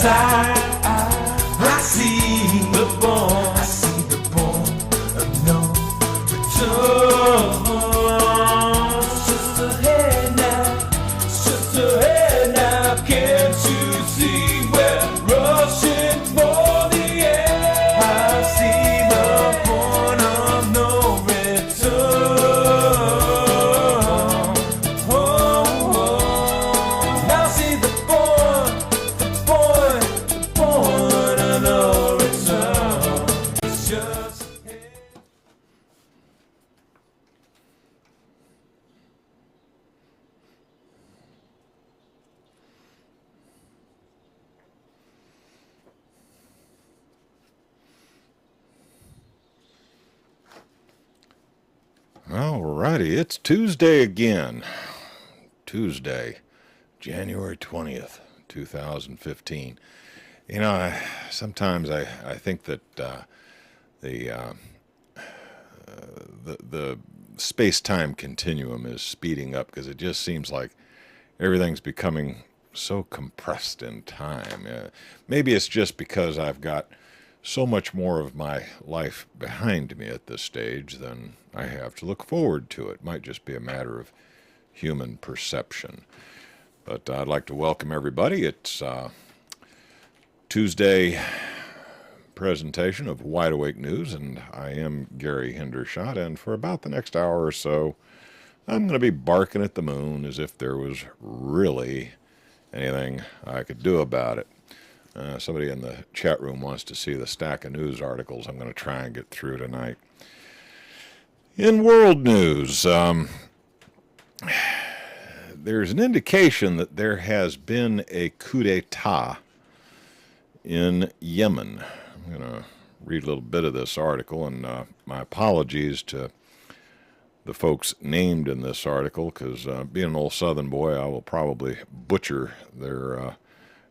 I see the born of no return. Sister, hey now, can't you see we're rushing for the end? I see the point of no return. Now I see the point of no return. It's just Alrighty, it's Tuesday again. Tuesday, January 20th, 2015. You know, sometimes I think that the space-time continuum is speeding up because it just seems like everything's becoming so compressed in time. Maybe it's just because I've got so much more of my life behind me at this stage than I have to look forward to. It might just be a matter of human perception. But I'd like to welcome everybody. It's Tuesday presentation of Wide Awake News, and I am Gary Hendershot, and for about the next hour or so, I'm going to be barking at the moon as if there was really anything I could do about it. Somebody in the chat room wants to see the stack of news articles I'm going to try and get through tonight. In world news, there's an indication that there has been a coup d'etat in Yemen. I'm going to read a little bit of this article, and my apologies to the folks named in this article, because being an old Southern boy, I will probably butcher their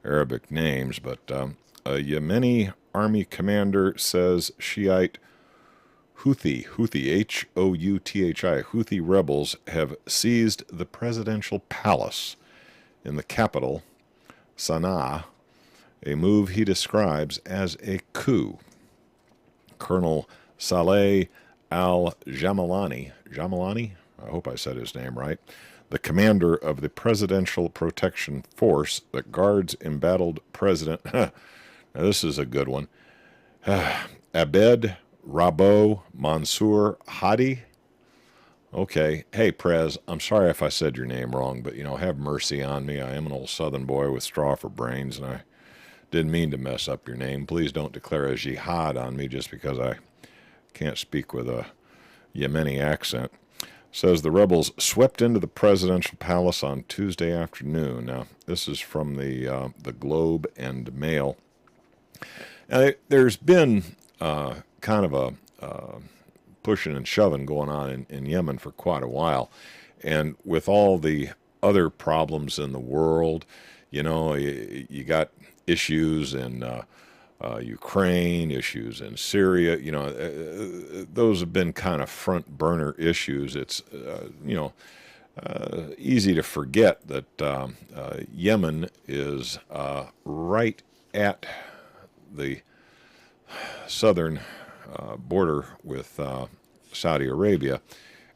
Arabic names, but a Yemeni army commander says Shiite Houthi, H-O-U-T-H-I, Houthi rebels have seized the presidential palace in the capital, Sana'a, a move he describes as a coup. Colonel Saleh al-Jamalani, I hope I said his name right, the commander of the Presidential Protection Force that guards embattled President, now this is a good one, Abed Rabo Mansour Hadi. Okay, hey Prez, I'm sorry if I said your name wrong, but have mercy on me. I am an old Southern boy with straw for brains, and I didn't mean to mess up your name. Please don't declare a jihad on me just because I can't speak with a Yemeni accent. Says the rebels swept into the presidential palace on Tuesday afternoon. Now, this is from the Globe and Mail. There's been kind of a pushing and shoving going on in Yemen for quite a while. And with all the other problems in the world, you got issues in Ukraine, issues in Syria, those have been kind of front burner issues. It's, easy to forget that Yemen is right at the southern border with Saudi Arabia,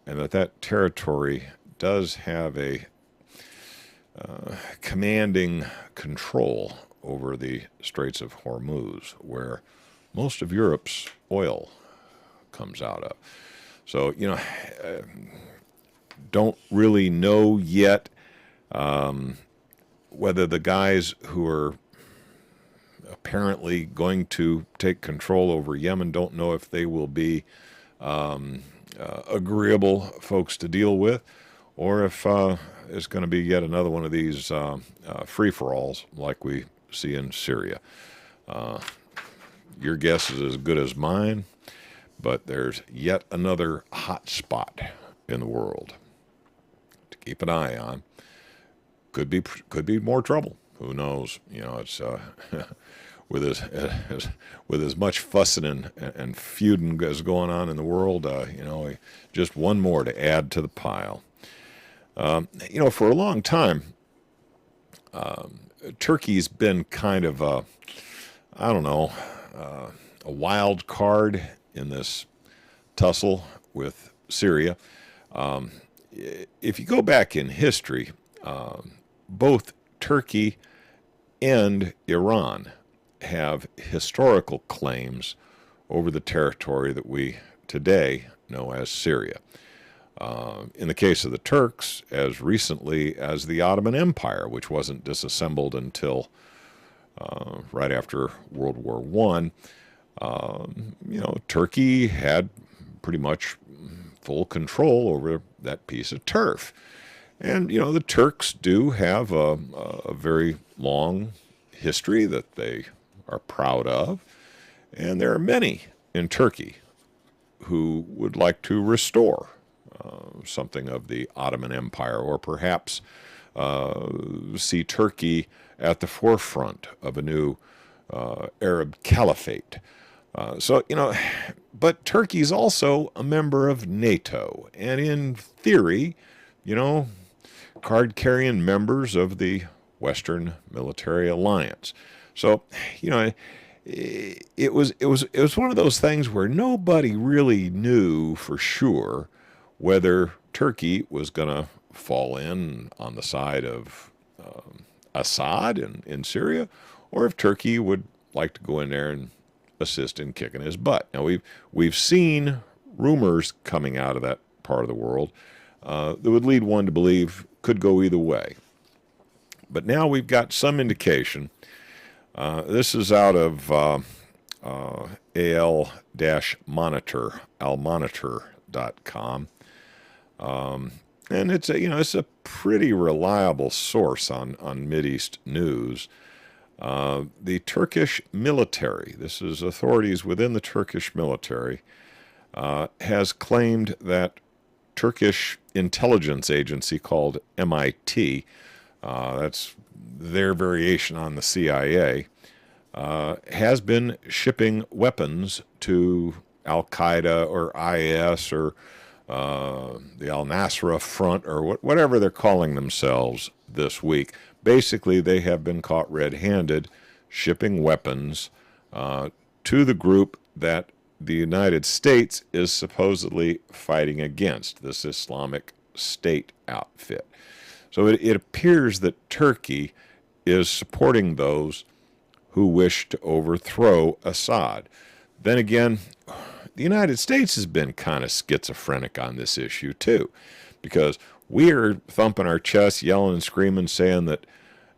and that territory does have a commanding control over the Straits of Hormuz, where most of Europe's oil comes out of. So, don't really know yet whether the guys who are apparently going to take control over Yemen, don't know if they will be agreeable folks to deal with, or if it's going to be yet another one of these free-for-alls like we see in Syria. Your guess is as good as mine, but there's yet another hot spot in the world to keep an eye on. Could be more trouble. Who knows? It's with as much fussing and feuding as going on in the world. Just one more to add to the pile. For a long time, Turkey's been kind of a, I don't know, a wild card in this tussle with Syria. If you go back in history, both Turkey and Iran have historical claims over the territory that we today know as Syria. In the case of the Turks, as recently as the Ottoman Empire, which wasn't disassembled until right after World War I, Turkey had pretty much full control over that piece of turf. And, the Turks do have a very long history that they are proud of. And there are many in Turkey who would like to restore something of the Ottoman Empire, or perhaps see Turkey at the forefront of a new Arab caliphate. But Turkey's also a member of NATO, and in theory, card-carrying members of the Western Military Alliance. So, it was one of those things where nobody really knew for sure whether Turkey was going to fall in on the side of Assad in Syria, or if Turkey would like to go in there and assist in kicking his butt. Now we've seen rumors coming out of that part of the world that would lead one to believe could go either way. But now we've got some indication. This is out of al-Monitor.com. And it's a pretty reliable source on Mideast news. The Turkish military, this is authorities within the Turkish military, has claimed that Turkish intelligence agency called MIT, that's their variation on the CIA, has been shipping weapons to al-Qaeda or IS or the al-Nusra Front or whatever they're calling themselves this week. Basically, they have been caught red-handed shipping weapons to the group that the United States is supposedly fighting against, this Islamic State outfit. So it appears that Turkey is supporting those who wish to overthrow Assad. Then again, the United States has been kind of schizophrenic on this issue too, because we are thumping our chests, yelling and screaming, saying that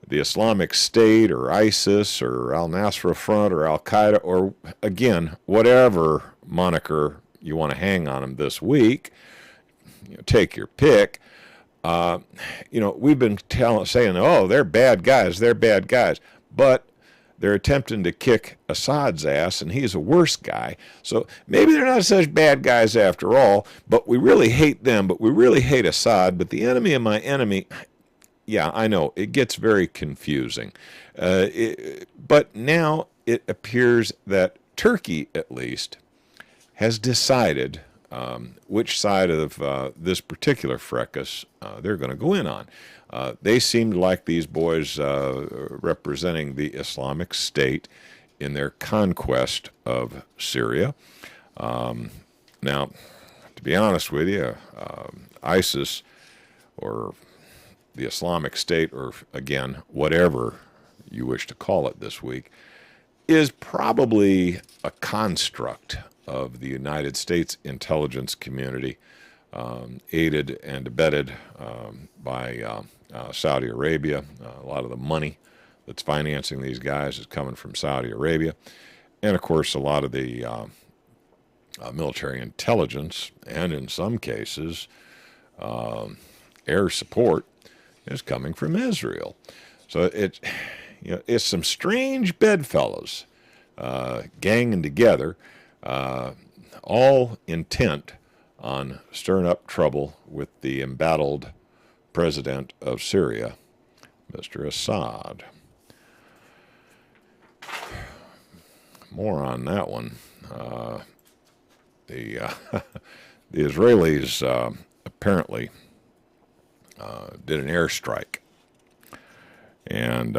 the Islamic State or ISIS or al-Nusra Front or al-Qaeda or, again, whatever moniker you want to hang on them this week, take your pick. We've been saying, oh, they're bad guys, but they're attempting to kick Assad's ass, and he's a worse guy. So maybe they're not such bad guys after all, but we really hate them, but we really hate Assad. But the enemy of my enemy, yeah, I know, it gets very confusing. But now it appears that Turkey, at least, has decided which side of this particular fracas they're going to go in on. They seemed like these boys representing the Islamic State in their conquest of Syria. Now, to be honest with you, ISIS or the Islamic State, or again, whatever you wish to call it this week, is probably a construct of the United States intelligence community, aided and abetted by Saudi Arabia. A lot of the money that's financing these guys is coming from Saudi Arabia. And, of course, a lot of the military intelligence, and in some cases, air support, is coming from Israel. So it's some strange bedfellows ganging together, all intent on stirring up trouble with the embattled president of Syria, Mr. Assad. More on that one. The Israelis apparently did an airstrike And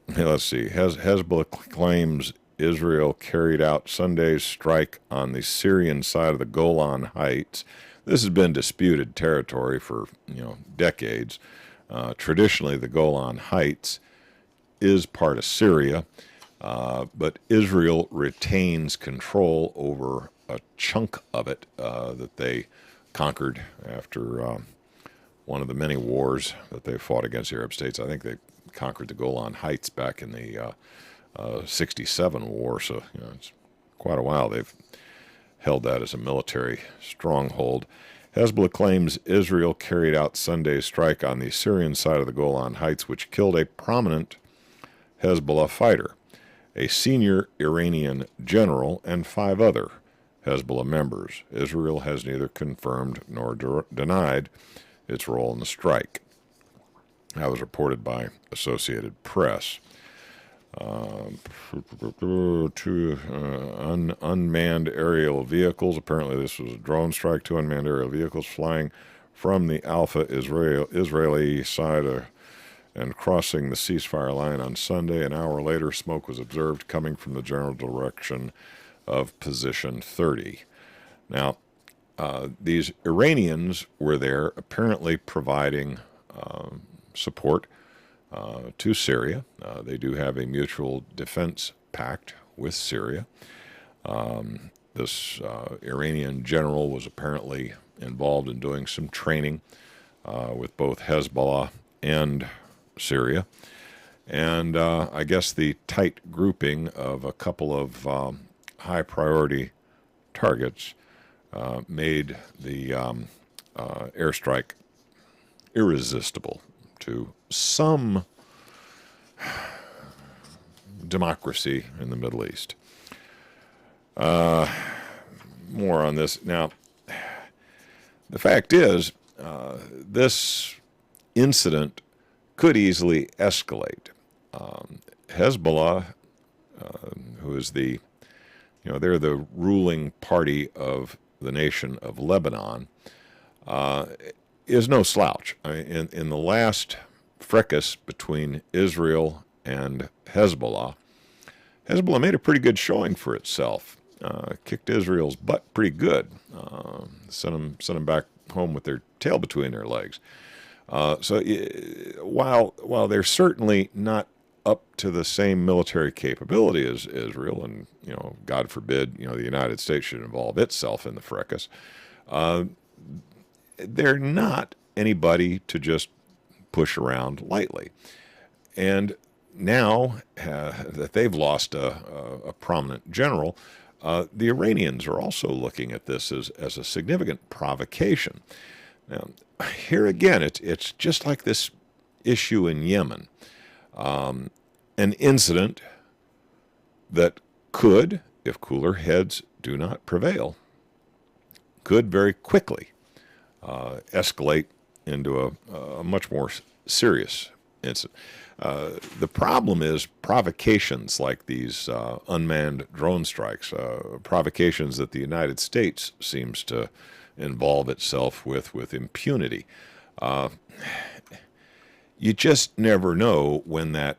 let's see, Hezbollah claims Israel carried out Sunday's strike on the Syrian side of the Golan Heights. This has been disputed territory for decades. Traditionally, the Golan Heights is part of Syria, but Israel retains control over a chunk of it that they conquered after one of the many wars that they fought against the Arab states. I think they conquered the Golan Heights back in the 67 war, so it's quite a while they've held that as a military stronghold. Hezbollah claims Israel carried out Sunday's strike on the Syrian side of the Golan Heights, which killed a prominent Hezbollah fighter, a senior Iranian general, and 5 other Hezbollah members. Israel has neither confirmed nor denied its role in the strike. That was reported by Associated Press. Two unmanned aerial vehicles. Apparently, this was a drone strike. 2 unmanned aerial vehicles flying from the Alpha Israeli side and crossing the ceasefire line on Sunday. An hour later, smoke was observed coming from the general direction of Position 30. Now, these Iranians were there apparently providing support to Syria. They do have a mutual defense pact with Syria. This Iranian general was apparently involved in doing some training with both Hezbollah and Syria. And I guess the tight grouping of a couple of high priority targets made the airstrike irresistible to some democracy in the Middle East. More on this. Now, the fact is, this incident could easily escalate. Hezbollah, who is they're the ruling party of the nation of Lebanon, is no slouch. I mean, in the last fracas between Israel and Hezbollah made a pretty good showing for itself. Kicked Israel's butt pretty good. Sent them back home with their tail between their legs. So while they're certainly not up to the same military capability as Israel, and God forbid, the United States should involve itself in the fracas, they're not anybody to just push around lightly. And now that they've lost a prominent general, the Iranians are also looking at this as a significant provocation. Now, here again, it's just like this issue in Yemen, an incident that could, if cooler heads do not prevail, could very quickly escalate into a much more serious incident. The problem is provocations like these unmanned drone strikes, provocations that the United States seems to involve itself with impunity. You just never know when that,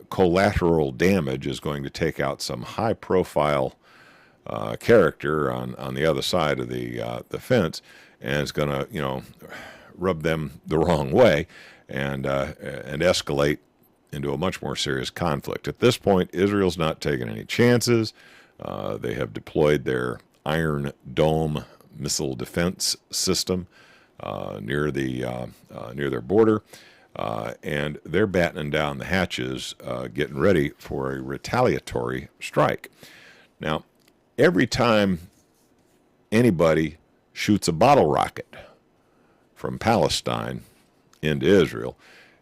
collateral damage is going to take out some high-profile character on the other side of the fence, and it's going to, rub them the wrong way and escalate into a much more serious conflict. At this point, Israel's not taking any chances. They have deployed their Iron Dome missile defense system near their border, and they're battening down the hatches, getting ready for a retaliatory strike. Now, every time anybody shoots a bottle rocket from Palestine into Israel,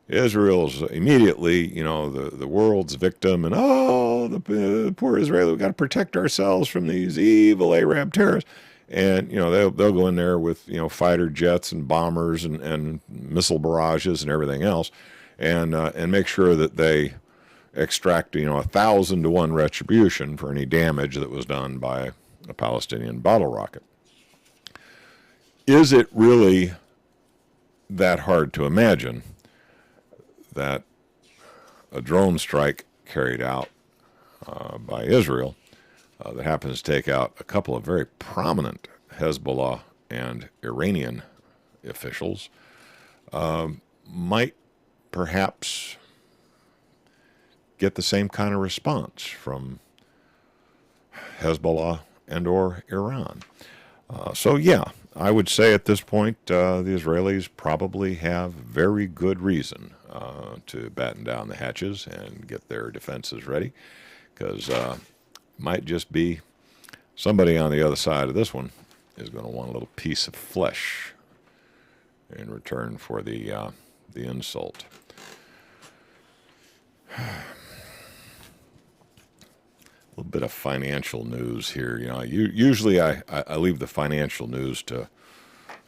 Israel's immediately, the world's victim, and the poor Israeli, we've got to protect ourselves from these evil Arab terrorists. And they'll go in there with fighter jets and bombers and missile barrages and everything else, and make sure that they extract 1,000 to 1 retribution for any damage that was done by a Palestinian bottle rocket. Is it really that hard to imagine that a drone strike carried out by Israel that happens to take out a couple of very prominent Hezbollah and Iranian officials might perhaps get the same kind of response from Hezbollah and or Iran. So yeah, I would say at this point the Israelis probably have very good reason to batten down the hatches and get their defenses ready, because might just be somebody on the other side of this one is going to want a little piece of flesh in return for the insult. A little bit of financial news here. You know, usually I leave the financial news to,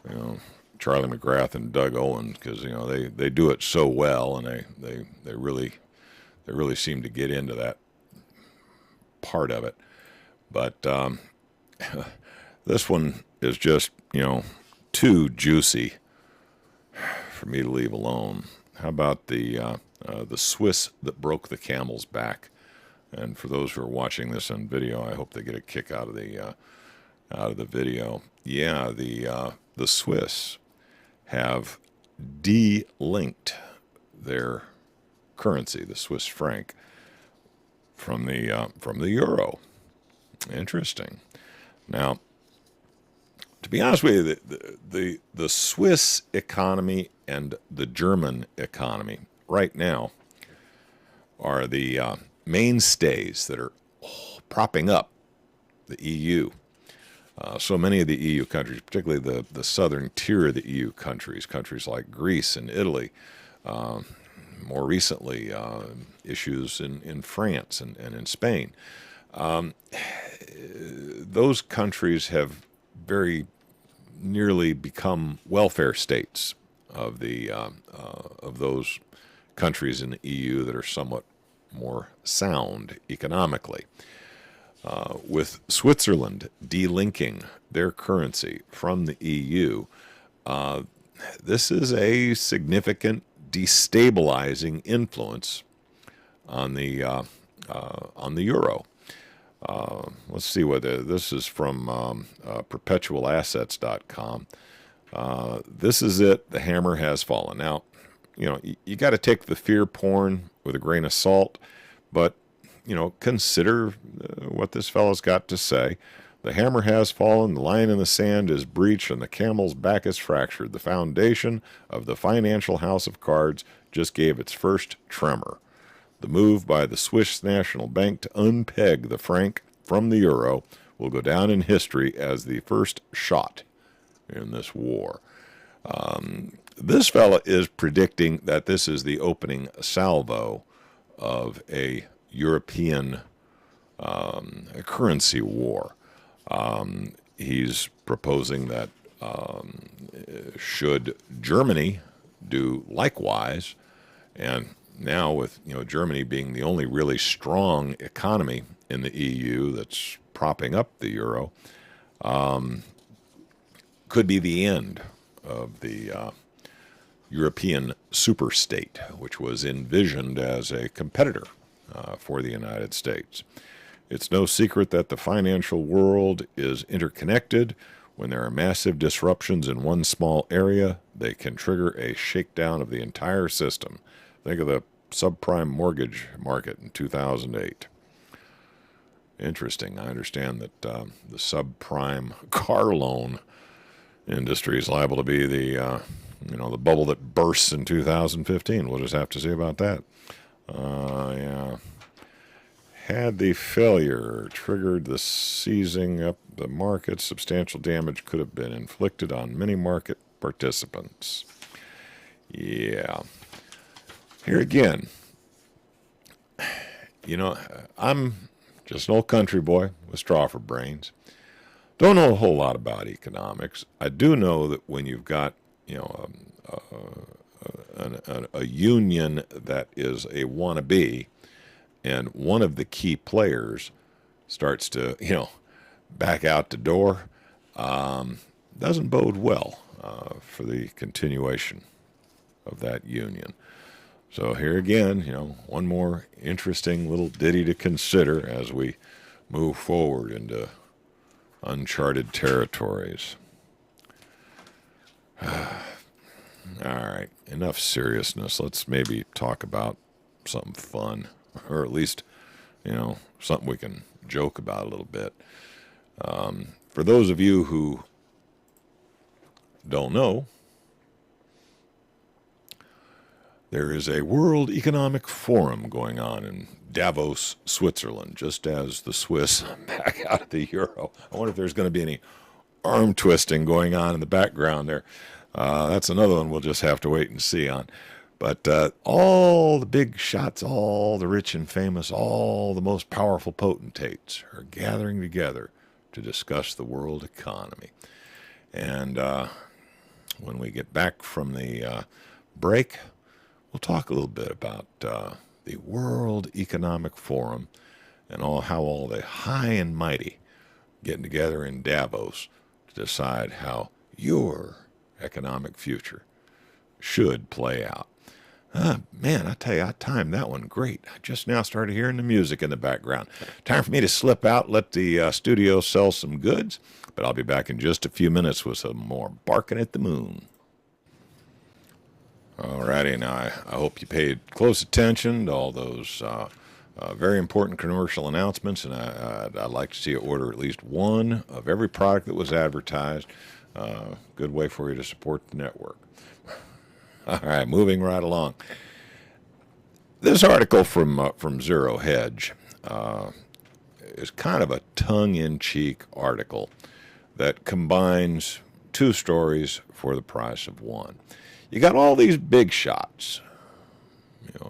you know, Charlie McGrath and Doug Owen, because, you know, they do it so well, and they really seem to get into that part of it. But this one is just, you know, too juicy for me to leave alone. How about the Swiss that broke the camel's back? And for those who are watching this on video, I hope they get a kick out of the video. Yeah, the Swiss have de-linked their currency, the Swiss franc, from the euro. Interesting. Now, to be honest with you, the Swiss economy and the German economy right now are the mainstays that are propping up the EU. So many of the EU countries, particularly the southern tier of the EU countries like Greece and Italy, more recently issues in France and in Spain. Those countries have very nearly become welfare states of those countries in the EU that are somewhat more sound economically. With Switzerland delinking their currency from the EU, this is a significant destabilizing influence on the euro. Let's see what this is from perpetualassets.com. This is it. The hammer has fallen. Now, you know, you got to take the fear porn with a grain of salt, but, you know, consider what this fellow's got to say. The hammer has fallen, the line in the sand is breached, and the camel's back is fractured. The foundation of the financial house of cards just gave its first tremor. The move by the Swiss National Bank to unpeg the franc from the euro will go down in history as the first shot in this war. This fella is predicting that this is the opening salvo of a European currency war. He's proposing that should Germany do likewise, and now with, you know, Germany being the only really strong economy in the EU that's propping up the euro, could be the end of the European superstate, which was envisioned as a competitor for the United States. It's no secret that the financial world is interconnected. When there are massive disruptions in one small area, they can trigger a shakedown of the entire system. Think of the subprime mortgage market in 2008. Interesting. I understand that the subprime car loan industry is liable to be the bubble that bursts in 2015. We'll just have to see about that. Yeah. Had the failure triggered the seizing up the market, substantial damage could have been inflicted on many market participants. Yeah. Here again, you know, I'm just an old country boy with straw for brains. Don't know a whole lot about economics. I do know that when you've got, you know, a union that is a wannabe, and one of the key players starts to, you know, back out the door, doesn't bode well for the continuation of that union. So here again, one more interesting little ditty to consider as we move forward into uncharted territories. All right, enough seriousness. Let's maybe talk about something fun, or at least, something we can joke about a little bit. For those of you who don't know, there is a World Economic Forum going on in Davos, Switzerland, just as the Swiss back out of the euro. I wonder if there's going to be any arm twisting going on in the background there. That's another one we'll just have to wait and see on. But all the big shots, all the rich and famous, all the most powerful potentates are gathering together to discuss the world economy. And when we get back from the break, we'll talk a little bit about the World Economic Forum and how all the high and mighty getting together in Davos to decide how your economic future should play out. Man, I tell you, I timed that one great. I just now started hearing the music in the background. Time for me to slip out, let the studio sell some goods, but I'll be back in just a few minutes with some more Barking at the Moon. Alrighty, now I hope you paid close attention to all those very important commercial announcements, and I'd like to see you order at least one of every product that was advertised. Good way for you to support the network. All right, moving right along. This article from Zero Hedge is kind of a tongue-in-cheek article that combines two stories for the price of one. You got all these big shots,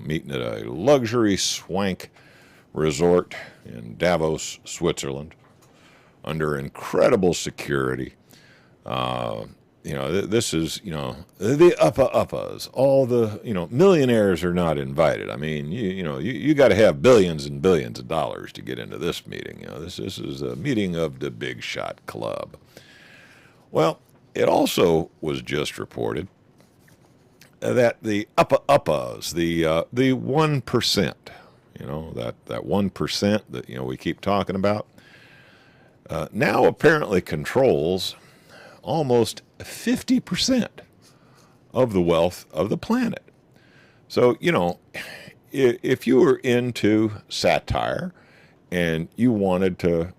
meeting at a luxury swank resort in Davos, Switzerland, under incredible security. This is, the uppers. All the, millionaires are not invited. I mean, you got to have billions and billions of dollars to get into this meeting. This is a meeting of the Big Shot Club. Well, it also was just reported that the uppers, the 1%, that 1% that, we keep talking about, now apparently controls almost 50% of the wealth of the planet. So, if you were into satire and you wanted to,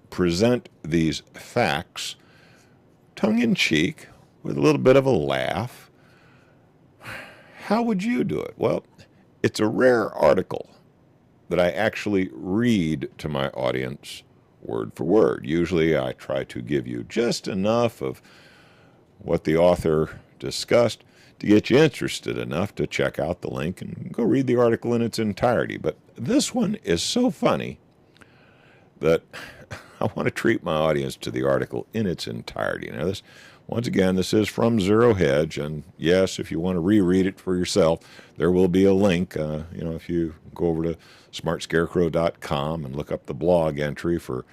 present these facts tongue-in-cheek with a little bit of a laugh, how would you do it? Well, it's a rare article that I actually read to my audience word for word. Usually I try to give you just enough of what the author discussed to get you interested enough to check out the link and go read the article in its entirety. But this one is so funny that I want to treat my audience to the article in its entirety. Now, once again, this is from Zero Hedge, and yes, if you want to reread it for yourself, there will be a link. If you go over to smartscarecrow.com and look up the blog entry for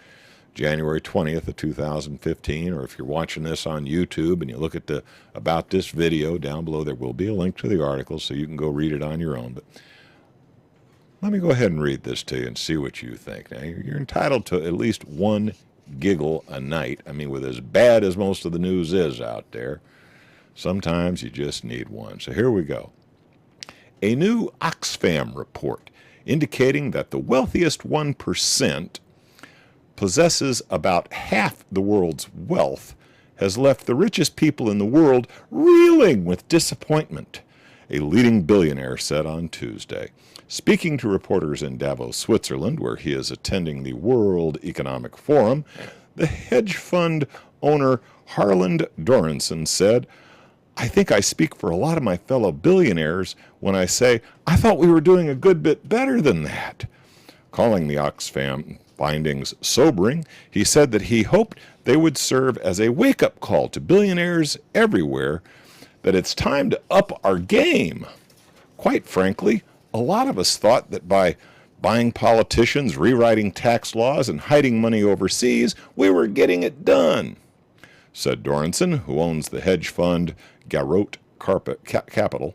January 20th of 2015, or if you're watching this on YouTube and you look at the About This video down below, there will be a link to the article so you can go read it on your own. But let me go ahead and read this to you and see what you think. Now, you're entitled to at least one giggle a night. I mean, with as bad as most of the news is out there, sometimes you just need one. So here we go. A new Oxfam report indicating that the wealthiest 1% possesses about half the world's wealth has left the richest people in the world reeling with disappointment, a leading billionaire said on Tuesday. Speaking to reporters in Davos, Switzerland, where he is attending the World Economic Forum, the hedge fund owner Harland Dorensen said, "I think I speak for a lot of my fellow billionaires when I say I thought we were doing a good bit better than that." Calling the Oxfam findings sobering, he said that he hoped they would serve as a wake-up call to billionaires everywhere that it's time to up our game. Quite frankly, a lot of us thought that by buying politicians, rewriting tax laws, and hiding money overseas, we were getting it done, said Dorensen, who owns the hedge fund Garrot Capital.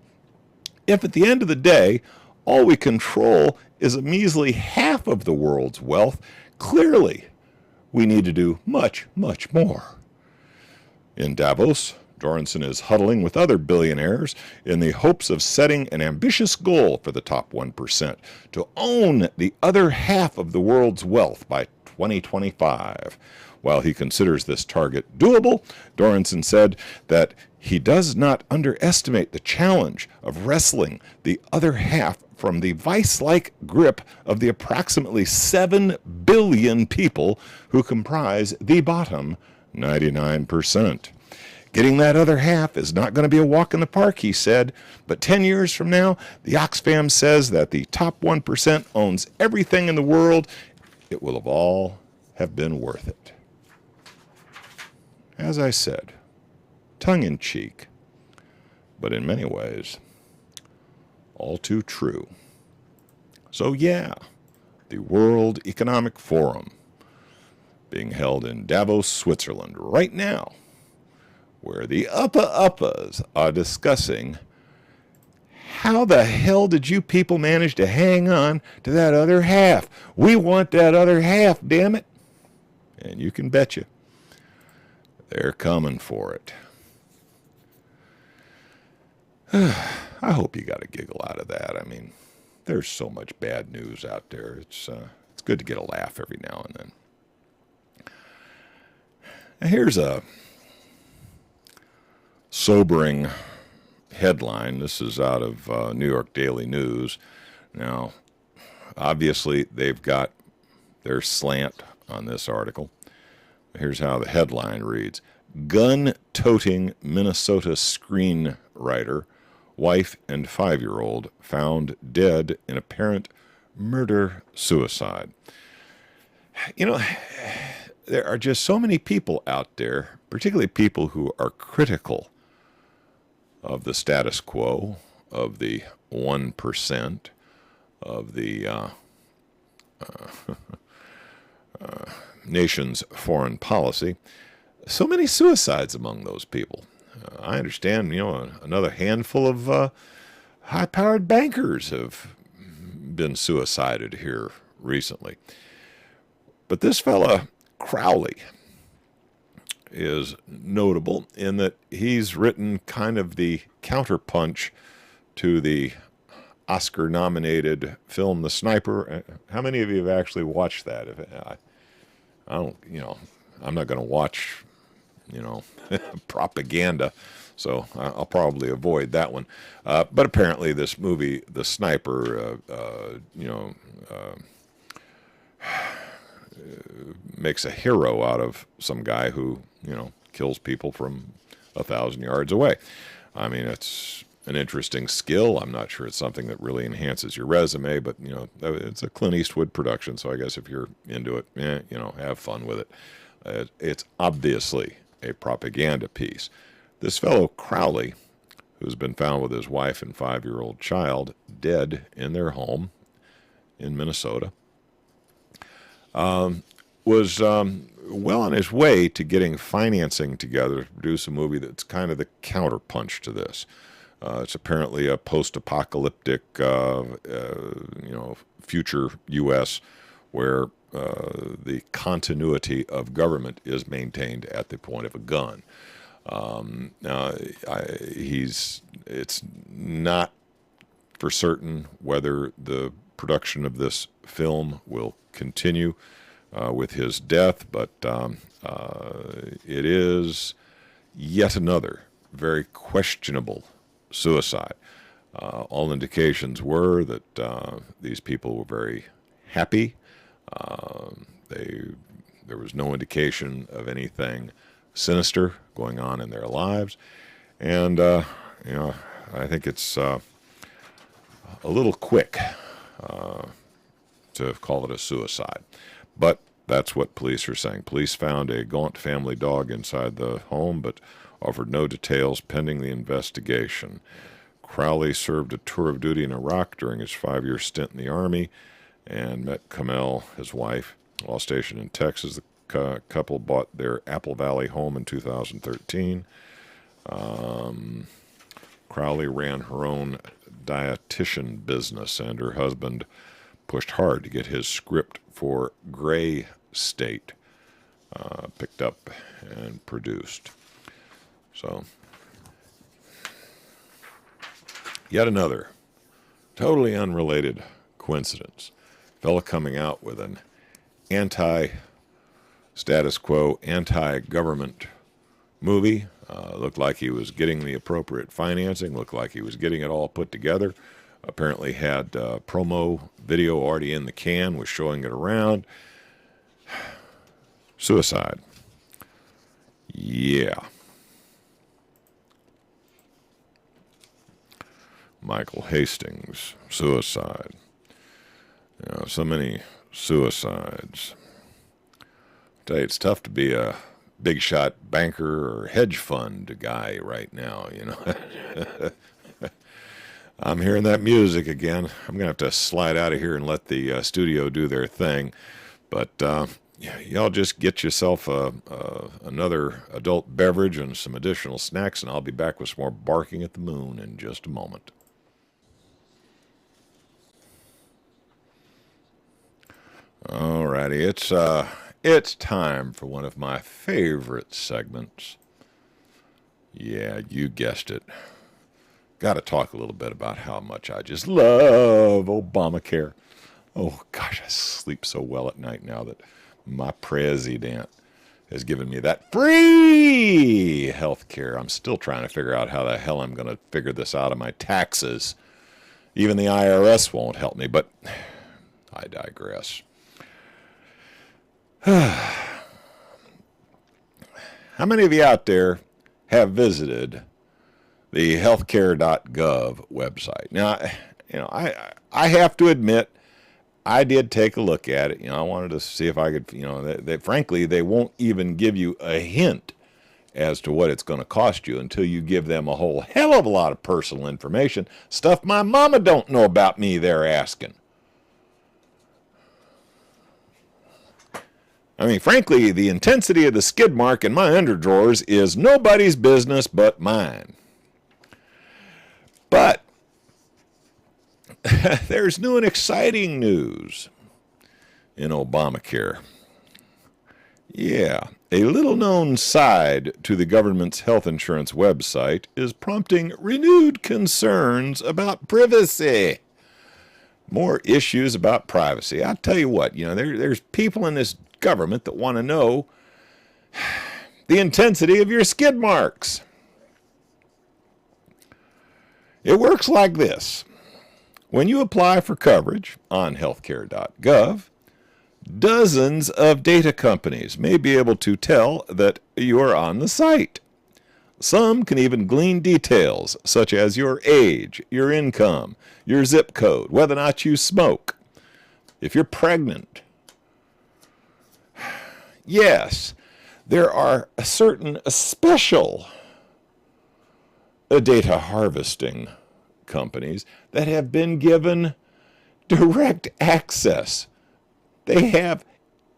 If at the end of the day, all we control is a measly half of the world's wealth, clearly we need to do much, much more. In Davos, Dornson is huddling with other billionaires in the hopes of setting an ambitious goal for the top 1% to own the other half of the world's wealth by 2025. While he considers this target doable, Dornson said that he does not underestimate the challenge of wresting the other half from the vice-like grip of the approximately 7 billion people who comprise the bottom 99%. Getting that other half is not going to be a walk in the park, he said, but 10 years from now, the Oxfam says that the top 1% owns everything in the world. It will all have been worth it. As I said, tongue-in-cheek, but in many ways, all too true. So yeah, the World Economic Forum being held in Davos, Switzerland right now, where the uppas are discussing how the hell did you people manage to hang on to that other half? We want that other half, damn it. And you can betcha they're coming for it. I hope you got a giggle out of that. I mean, there's so much bad news out there. It's good to get a laugh every now and then. Now here's a sobering headline. This is out of New York Daily News. Now, obviously, they've got their slant on this article. Here's how the headline reads. Gun-toting Minnesota screenwriter, wife and 5-year-old found dead in apparent murder-suicide. You know, there are just so many people out there, particularly people who are critical of the status quo, of the 1%, of the nation's foreign policy. So many suicides among those people. I understand, another handful of high-powered bankers have been suicided here recently. But this fella, Crowley, is notable in that he's written kind of the counterpunch to the Oscar-nominated film The Sniper. How many of you have actually watched that? I don't, I'm not going to watch, propaganda, so I'll probably avoid that one. But apparently this movie, The Sniper, makes a hero out of some guy who, kills people from 1,000 yards away. I mean, it's an interesting skill. I'm not sure it's something that really enhances your resume, but, it's a Clint Eastwood production, so I guess if you're into it, have fun with it. It's obviously a propaganda piece. This fellow Crowley, who's been found with his wife and 5-year-old child dead in their home in Minnesota, was well on his way to getting financing together to produce a movie that's kind of the counterpunch to this. It's apparently a post-apocalyptic, future U.S. where the continuity of government is maintained at the point of a gun. Now, it's not for certain whether the production of this film will continue with his death, but it is yet another very questionable suicide. All indications were that these people were very happy. There was no indication of anything sinister going on in their lives, and I think it's a little quick to call it a suicide. But that's what police are saying. Police found a gaunt family dog inside the home, but offered no details pending the investigation. Crowley served a tour of duty in Iraq during his 5-year stint in the Army and met Kamel, his wife, while stationed in Texas. The couple bought their Apple Valley home in 2013. Crowley ran her own dietitian business, and her husband pushed hard to get his script for Gray State picked up and produced. So, yet another totally unrelated coincidence. Fella coming out with an anti-status quo, anti-government movie. Looked like he was getting the appropriate financing, looked like he was getting it all put together. Apparently had promo video already in the can, was showing it around. Suicide. Yeah. Michael Hastings, suicide. You know, so many suicides. I tell you, it's tough to be a big shot banker or hedge fund guy right now, you know. I'm hearing that music again. I'm going to have to slide out of here and let the studio do their thing. But y'all just get yourself another adult beverage and some additional snacks, and I'll be back with some more barking at the moon in just a moment. Alrighty, it's time for one of my favorite segments. Yeah, you guessed it. Got to talk a little bit about how much I just love Obamacare. Oh gosh, I sleep so well at night now that my president has given me that free health care. I'm still trying to figure out how the hell I'm going to figure this out of my taxes. Even the IRS won't help me, but I digress. How many of you out there have visited the healthcare.gov website? Now, you know, I have to admit, I did take a look at it. You know, I wanted to see if I could, you know, frankly, they won't even give you a hint as to what it's going to cost you until you give them a whole hell of a lot of personal information, stuff my mama don't know about me they're asking. I mean, frankly, the intensity of the skid mark in my underdrawers is nobody's business but mine. But there's new and exciting news in Obamacare. Yeah, a little-known side to the government's health insurance website is prompting renewed concerns about privacy. More issues about privacy. I'll tell you what, you know, there's people in this government that want to know the intensity of your skid marks. It works like this. When you apply for coverage on healthcare.gov, dozens of data companies may be able to tell that you are on the site. Some can even glean details such as your age, your income, your zip code, whether or not you smoke, if you're pregnant. Yes, there are certain special data harvesting companies that have been given direct access. They have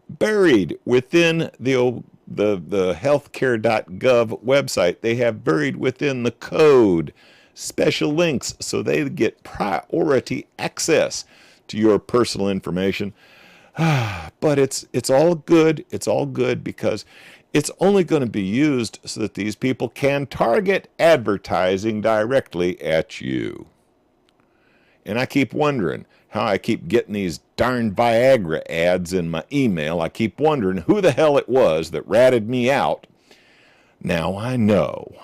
buried within the healthcare.gov website, they have buried within the code special links so they get priority access to your personal information. But it's all good. It's all good because it's only going to be used so that these people can target advertising directly at you. And I keep wondering how I keep getting these darn Viagra ads in my email. I keep wondering who the hell it was that ratted me out. Now I know.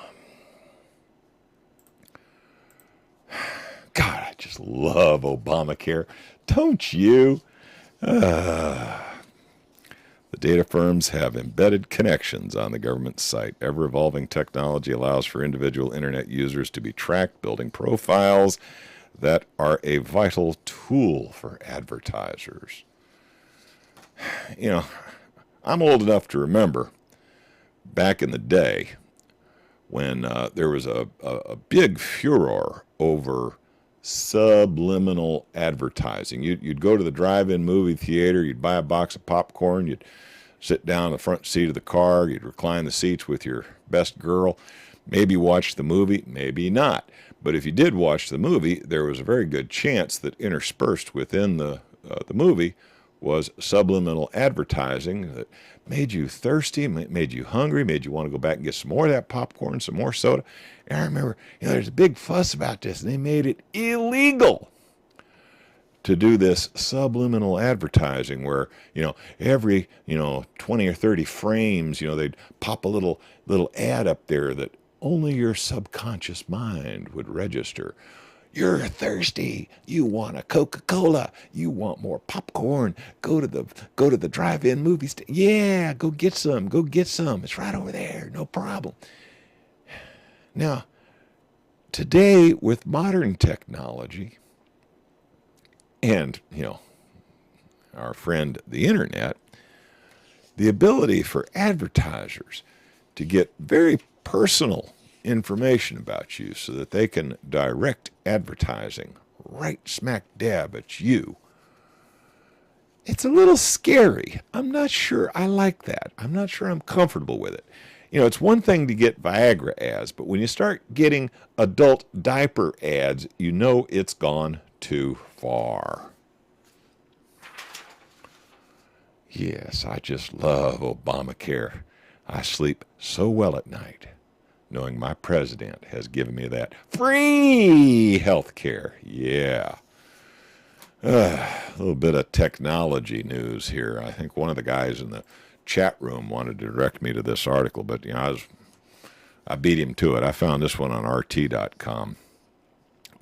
God, I just love Obamacare. Don't you? The data firms have embedded connections on the government site. Ever-evolving technology allows for individual internet users to be tracked, building profiles that are a vital tool for advertisers. You know, I'm old enough to remember back in the day when there was a big furor over subliminal advertising. You'd go to the drive-in movie theater, you'd buy a box of popcorn, you'd sit down in the front seat of the car, you'd recline the seats with your best girl, maybe watch the movie, maybe not. But if you did watch the movie, there was a very good chance that interspersed within the movie was subliminal advertising that made you thirsty, made you hungry, made you want to go back and get some more of that popcorn, some more soda. And I remember, there's a big fuss about this, and they made it illegal to do this subliminal advertising where, every, 20 or 30 frames, they'd pop a little ad up there that only your subconscious mind would register. You're thirsty. You want a Coca-Cola. You want more popcorn. Go to the drive-in movie stand. Yeah, go get some. Go get some. It's right over there. No problem. Now, today with modern technology and, our friend the internet, the ability for advertisers to get very personal information about you so that they can direct advertising right smack dab at you. It's a little scary. I'm not sure I like that. I'm not sure I'm comfortable with it. It's one thing to get Viagra ads, but when you start getting adult diaper ads, it's gone too far. Yes, I just love Obamacare. I sleep so well at night knowing my president has given me that free health care. Yeah. A little bit of technology news here. I think one of the guys in the chat room wanted to direct me to this article, but I beat him to it. I found this one on RT.com.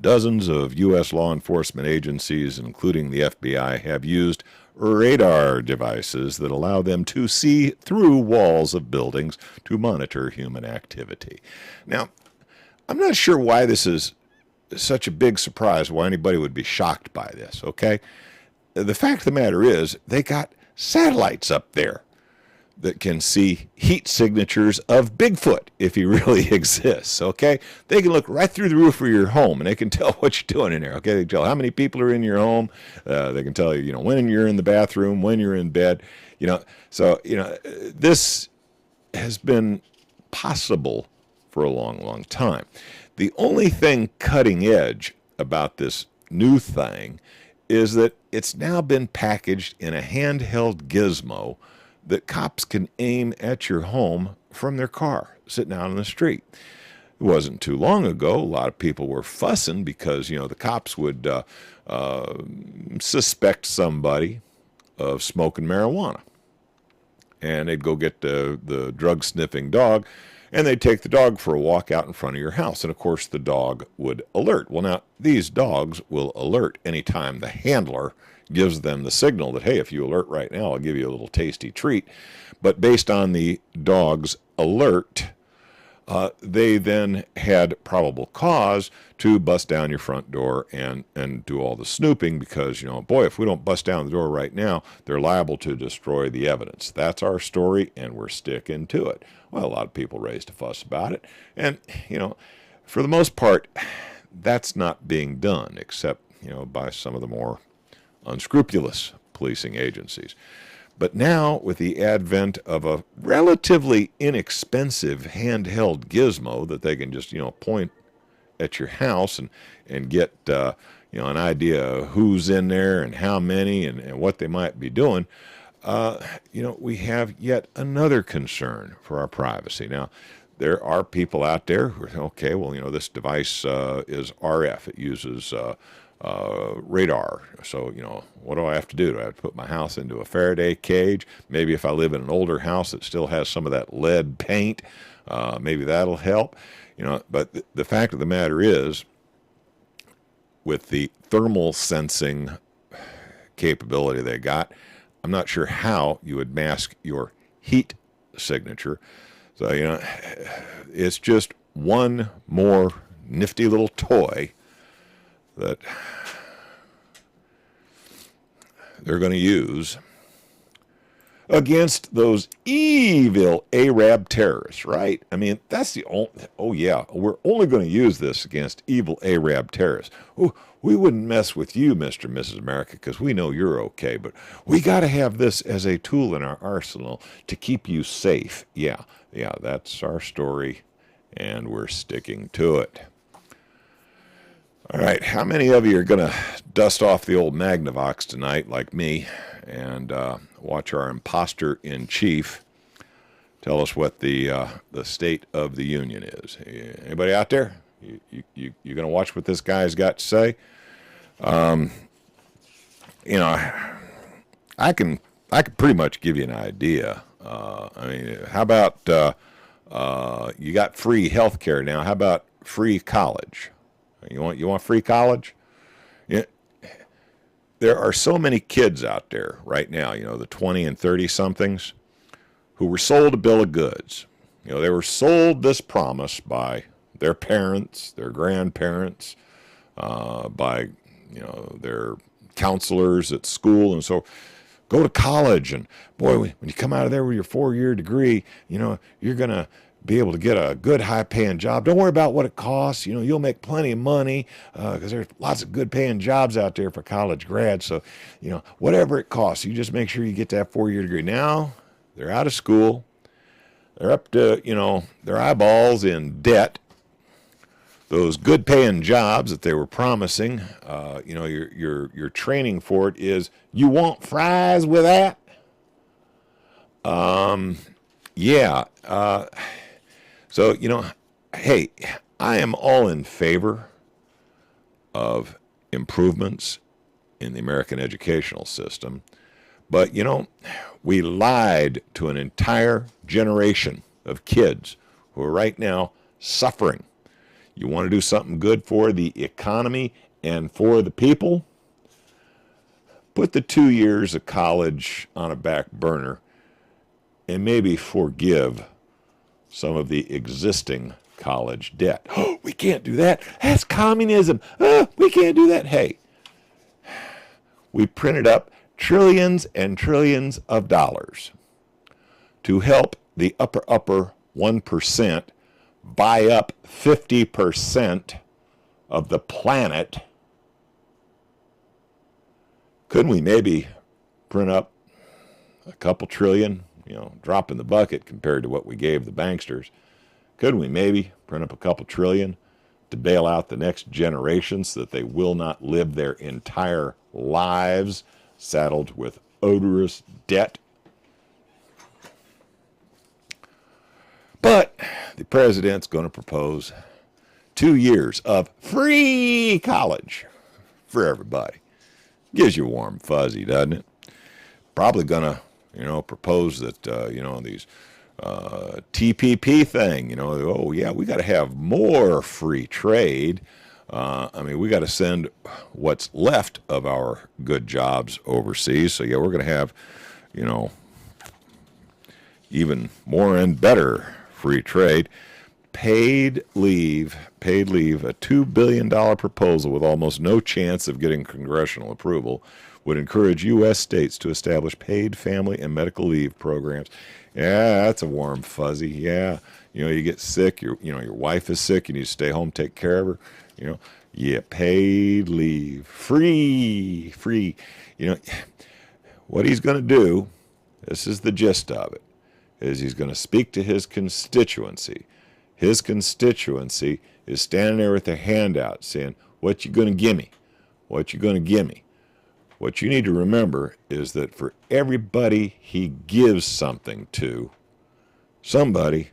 Dozens of U.S. law enforcement agencies, including the FBI, have used radar devices that allow them to see through walls of buildings to monitor human activity. Now, I'm not sure why this is such a big surprise, why anybody would be shocked by this, okay? The fact of the matter is, they got satellites up there that can see heat signatures of Bigfoot if he really exists, okay? They can look right through the roof of your home, and they can tell what you're doing in there, okay? They can tell how many people are in your home. They can tell you, when you're in the bathroom, when you're in bed, So, this has been possible for a long, long time. The only thing cutting edge about this new thing is that it's now been packaged in a handheld gizmo that cops can aim at your home from their car, sitting out on the street. It wasn't too long ago, a lot of people were fussing because, the cops would suspect somebody of smoking marijuana. And they'd go get the drug-sniffing dog, and they'd take the dog for a walk out in front of your house. And, of course, the dog would alert. Well, now, these dogs will alert anytime the handler gives them the signal that, hey, if you alert right now, I'll give you a little tasty treat. But based on the dog's alert, they then had probable cause to bust down your front door and do all the snooping because, boy, if we don't bust down the door right now, they're liable to destroy the evidence. That's our story, and we're sticking to it. Well, a lot of people raised a fuss about it. And, for the most part, that's not being done, except, by some of the more unscrupulous policing agencies. But now, with the advent of a relatively inexpensive handheld gizmo that they can just, point at your house and get, an idea of who's in there and how many and what they might be doing, we have yet another concern for our privacy. Now, there are people out there who are, okay, well, this device is RF. It uses radar. So, what do I have to do? Do I have to put my house into a Faraday cage? Maybe if I live in an older house that still has some of that lead paint, maybe that'll help. But the fact of the matter is, with the thermal sensing capability they got, I'm not sure how you would mask your heat signature. So, it's just one more nifty little toy that they're going to use against those evil Arab terrorists, right? I mean, that's the only, we're only going to use this against evil Arab terrorists. Oh, we wouldn't mess with you, Mr. and Mrs. America, because we know you're okay, but we got to have this as a tool in our arsenal to keep you safe. Yeah, that's our story, and we're sticking to it. All right, how many of you are going to dust off the old Magnavox tonight, like me, and watch our imposter in chief tell us what the state of the union is? Anybody out there? You going to watch what this guy's got to say? You know, I can pretty much give you an idea. I mean, how about you got free health care now? How about free college? You want free college? Yeah. There are so many kids out there right now, you know, the 20 and 30 somethings who were sold a bill of goods. You know, they were sold this promise by their parents, their grandparents, by, you know, their counselors at school, and so go to college, and boy, when you come out of there with your 4-year degree, you know, you're going to be able to get a good high-paying job. Don't worry about what it costs. You know, you'll make plenty of money because there's lots of good-paying jobs out there for college grads. So, you know, whatever it costs, you just make sure you get that 4-year degree. Now, they're out of school. They're up to, you know, their eyeballs in debt. Those good-paying jobs that they were promising, you know, your training for it is, you want fries with that? Yeah. So, you know, hey, I am all in favor of improvements in the American educational system. But, you know, we lied to an entire generation of kids who are right now suffering. You want to do something good for the economy and for the people? Put the 2 years of college on a back burner and maybe forgive some of the existing college debt. Oh, we can't do that. That's communism. Oh, we can't do that. Hey, we printed up trillions and trillions of dollars to help the upper 1% buy up 50% of the planet. Couldn't we maybe print up a couple trillion, you know, drop in the bucket compared to what we gave the banksters? Couldn't we maybe print up a couple trillion to bail out the next generation so that they will not live their entire lives saddled with odorous debt? But the president's going to propose 2 years of free college for everybody. Gives you a warm fuzzy, doesn't it? Probably going to, you know, propose that, you know, these TPP thing, you know, oh, yeah, we got to have more free trade. I mean, we got to send what's left of our good jobs overseas. So, yeah, we're going to have, you know, even more and better free trade. Paid leave, a $2 billion proposal with almost no chance of getting congressional approval would encourage U.S. states to establish paid family and medical leave programs. Yeah, that's a warm fuzzy. Yeah, you know, you get sick, your wife is sick, you need to stay home, take care of her, you know. Yeah, paid leave, free. You know, what he's going to do, this is the gist of it, is he's going to speak to his constituency. His constituency is standing there with their hand out saying, what you going to give me? What you going to give me? What you need to remember is that for everybody he gives something to, somebody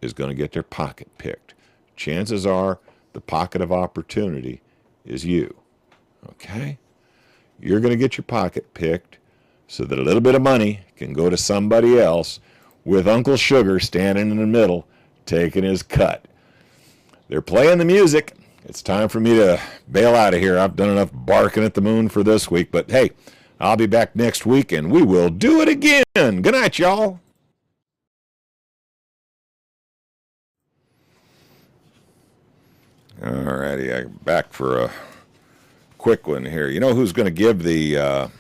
is going to get their pocket picked. Chances are the pocket of opportunity is you. Okay? You're going to get your pocket picked so that a little bit of money can go to somebody else with Uncle Sugar standing in the middle taking his cut. They're playing the music. It's time for me to bail out of here. I've done enough barking at the moon for this week, but hey, I'll be back next week and we will do it again. Good night, y'all. All righty, I'm back for a quick one here. You know who's going to give the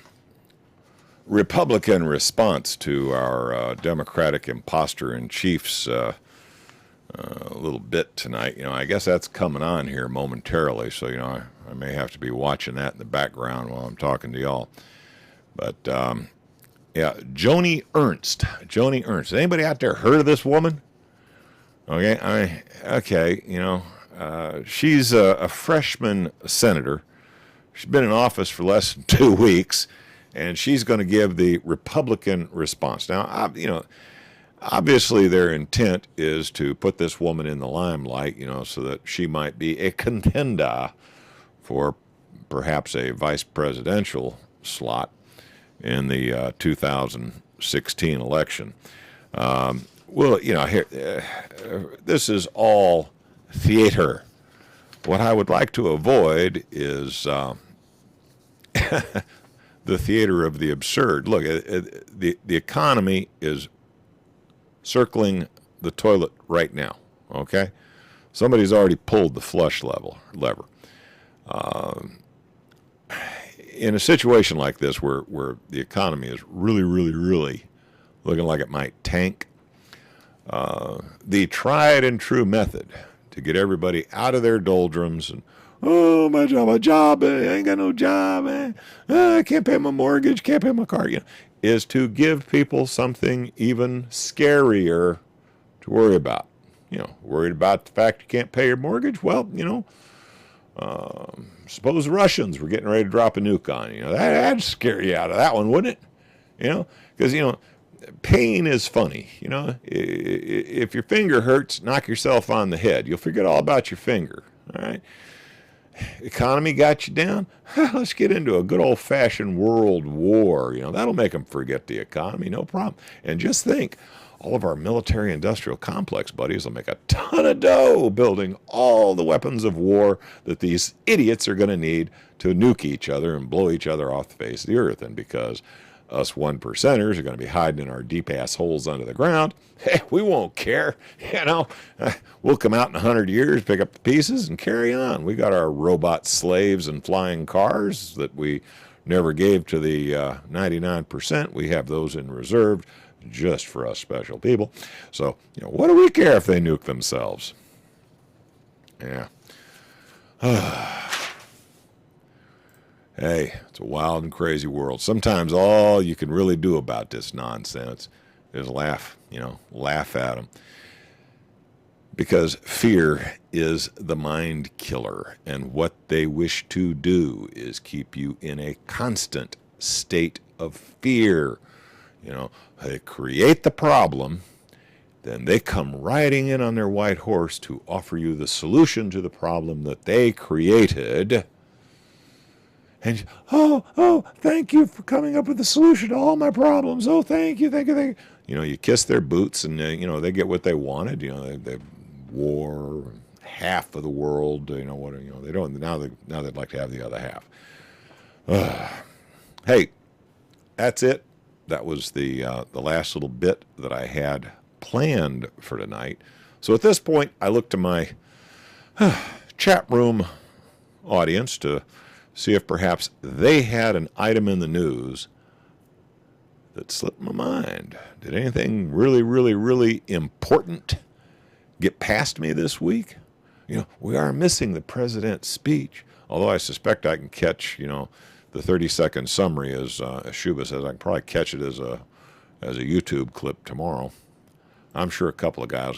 Republican response to our Democratic imposter-in-chief's a little bit tonight? You know, I guess that's coming on here momentarily, so, you know, I may have to be watching that in the background while I'm talking to y'all. But, yeah, Joni Ernst. Anybody out there heard of this woman? Okay, okay, you know, she's a freshman senator. She's been in office for less than 2 weeks, and she's going to give the Republican response. Now, obviously their intent is to put this woman in the limelight, so that she might be a contender for perhaps a vice presidential slot in the 2016 election. This is all theater. What I would like to avoid is the theater of the absurd. Look, the economy is circling the toilet right now, okay? Somebody's already pulled the flush lever. In a situation like this where the economy is really, really, really looking like it might tank, the tried and true method to get everybody out of their doldrums and, oh, my job, I ain't got no job, I can't pay my mortgage, can't pay my car, is to give people something even scarier to worry about. Worried about the fact you can't pay your mortgage? Well, suppose the Russians were getting ready to drop a nuke on you. That'd scare you out of that one, wouldn't it? Because, pain is funny. If your finger hurts, knock yourself on the head. You'll forget all about your finger, all right? Economy got you down? Let's get into a good old-fashioned world war. That'll make them forget the economy, no problem. And just think, all of our military-industrial complex buddies will make a ton of dough building all the weapons of war that these idiots are going to need to nuke each other and blow each other off the face of the earth. And because us 1%ers are going to be hiding in our deep-ass holes under the ground, hey, we won't care. We'll come out in 100 years, pick up the pieces, and carry on. We got our robot slaves and flying cars that we never gave to the 99%. We have those in reserve just for us special people. So, what do we care if they nuke themselves? Yeah. Hey, it's a wild and crazy world. Sometimes all you can really do about this nonsense is laugh at them. Because fear is the mind killer, and what they wish to do is keep you in a constant state of fear. They create the problem, then they come riding in on their white horse to offer you the solution to the problem that they created. And, thank you for coming up with a solution to all my problems. Oh, thank you. You kiss their boots, and, they get what they wanted. They war half of the world. They don't, now they'd like to have the other half. Hey, that's it. That was the last little bit that I had planned for tonight. So at this point, I look to my chat room audience to see if perhaps they had an item in the news that slipped my mind. Did anything really, really, really important get past me this week? We are missing the president's speech, although I suspect I can catch, the 30-second summary, as Shuba says. I can probably catch it as a YouTube clip tomorrow. I'm sure a couple of guys.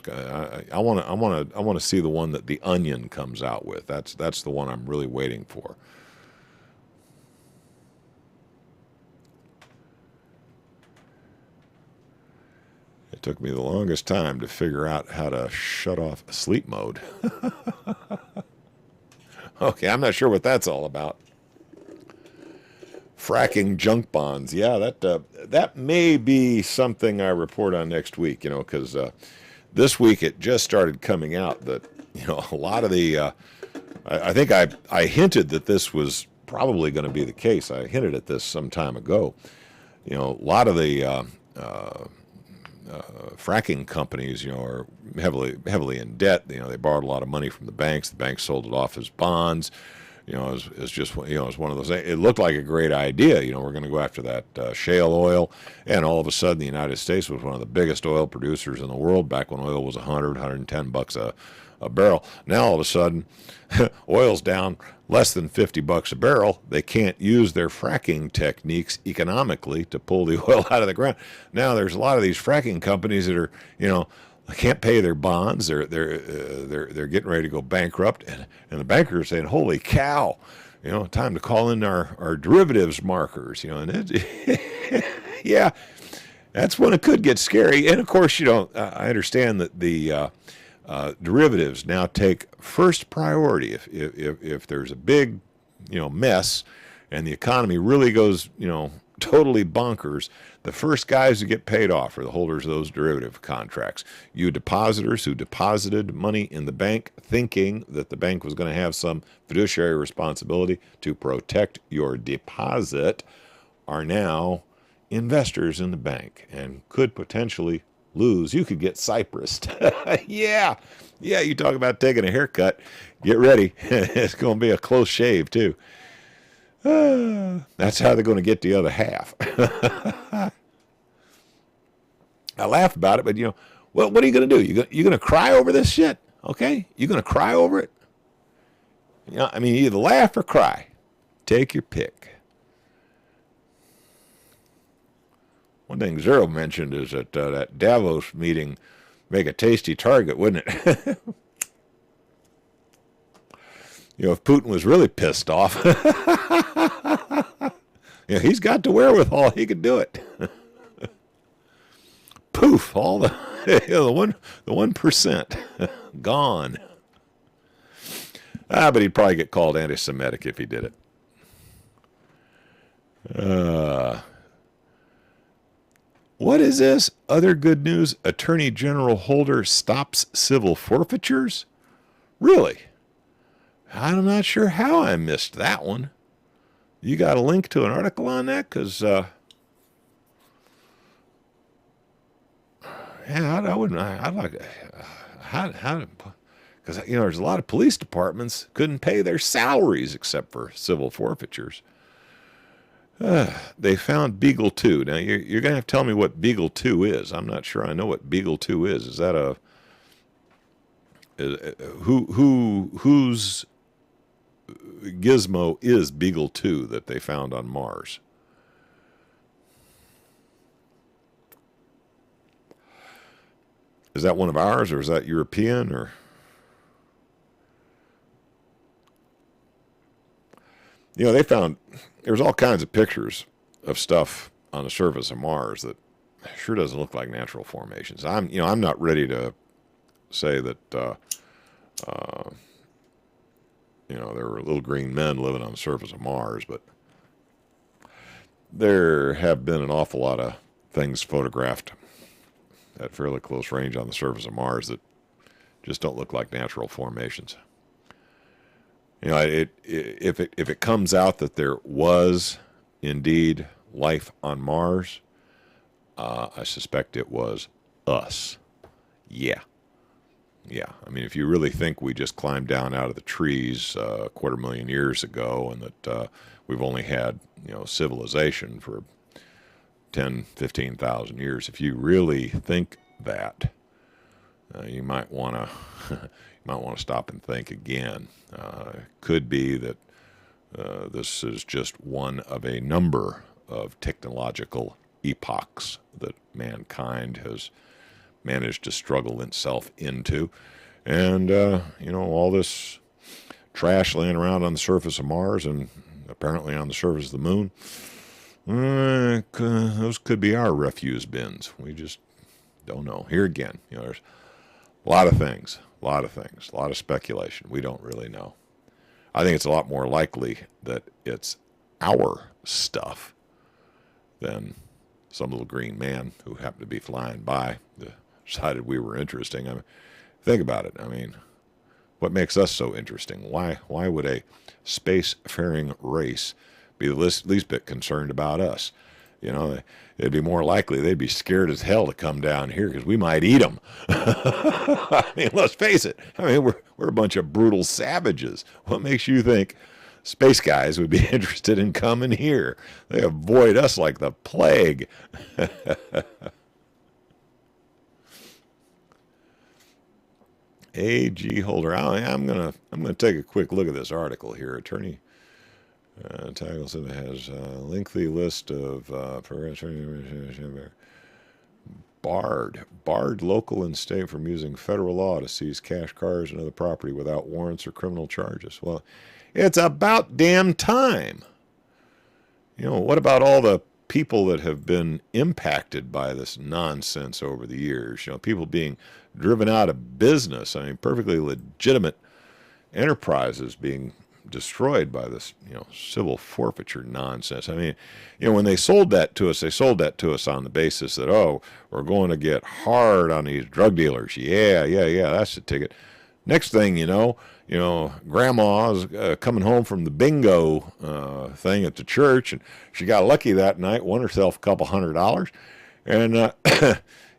I want to see the one that the Onion comes out with. That's the one I'm really waiting for. It took me the longest time to figure out how to shut off sleep mode. Okay, I'm not sure what that's all about. Fracking junk bonds. Yeah, that may be something I report on next week, because this week it just started coming out that, a lot of the, I think I hinted that this was probably going to be the case. I hinted at this some time ago. A lot of the fracking companies, are heavily in debt. They borrowed a lot of money from the banks. The banks sold it off as bonds. It's just, it's one of those things. It looked like a great idea. We're going to go after that shale oil. And all of a sudden, the United States was one of the biggest oil producers in the world back when oil was $110 a barrel. Now, all of a sudden, oil's down less than $50 a barrel. They can't use their fracking techniques economically to pull the oil out of the ground. Now, there's a lot of these fracking companies that are, They can't pay their bonds. They're getting ready to go bankrupt, and the bankers are saying, "Holy cow, time to call in our derivatives markers." And yeah, that's when it could get scary. And of course, I understand that the derivatives now take first priority if there's a big mess and the economy really goes totally bonkers. The first guys who get paid off are the holders of those derivative contracts. You depositors who deposited money in the bank thinking that the bank was going to have some fiduciary responsibility to protect your deposit are now investors in the bank and could potentially lose. You could get Cyprus. Yeah, you talk about taking a haircut. Get ready. It's going to be a close shave, too. That's how they're going to get the other half. I laugh about it, but what are you going to do? You're going to cry over this shit, okay? You're going to cry over it? Either laugh or cry. Take your pick. One thing Zero mentioned is that that Davos meeting make a tasty target, wouldn't it? If Putin was really pissed off, he's got the wherewithal. He could do it. Poof! All the the 1% gone. But he'd probably get called anti-Semitic if he did it. What is this? Other good news: Attorney General Holder stops civil forfeitures. Really? I'm not sure how I missed that one. You got a link to an article on that? Because, I'd like, because, there's a lot of police departments couldn't pay their salaries except for civil forfeitures. They found Beagle 2. Now, you're going to have to tell me what Beagle 2 is. I'm not sure I know what Beagle 2 is. Is that whose gizmo is Beagle 2 that they found on Mars? Is that one of ours, or is that European, or? They found there's all kinds of pictures of stuff on the surface of Mars that sure doesn't look like natural formations. I'm not ready to say that there were little green men living on the surface of Mars, but there have been an awful lot of things photographed at fairly close range on the surface of Mars that just don't look like natural formations. If it comes out that there was indeed life on Mars, I suspect it was us. Yeah. If you really think we just climbed down out of the trees a 250,000 years ago, and that we've only had civilization for 10, 15,000 years, if you really think that, you might want to stop and think again. It could be that this is just one of a number of technological epochs that mankind has managed to struggle itself into. And, all this trash laying around on the surface of Mars and apparently on the surface of the moon, those could be our refuse bins. We just don't know. Here again, there's a lot of things, a lot of speculation. We don't really know. I think it's a lot more likely that it's our stuff than some little green man who happened to be flying by decided we were interesting. Think about it. What makes us so interesting? Why would a spacefaring race be the least bit concerned about us? It'd be more likely they'd be scared as hell to come down here because we might eat them. Let's face it. We're a bunch of brutal savages. What makes you think space guys would be interested in coming here? They avoid us like the plague. AG Holder. I'm gonna take a quick look at this article here. Attorney Tackle said it has a lengthy list of barred local and state from using federal law to seize cash, cars, and other property without warrants or criminal charges. Well, it's about damn time. You know, what about all the people that have been impacted by this nonsense over the years? You know, people being driven out of business. I mean, perfectly legitimate enterprises being destroyed by this, you know, civil forfeiture nonsense. I mean, you know, when they sold that to us, they sold that to us on the basis that, oh, we're going to get hard on these drug dealers. Yeah, that's the ticket. Next thing you know, grandma's coming home from the bingo thing at the church, and she got lucky that night, won herself a couple $100, and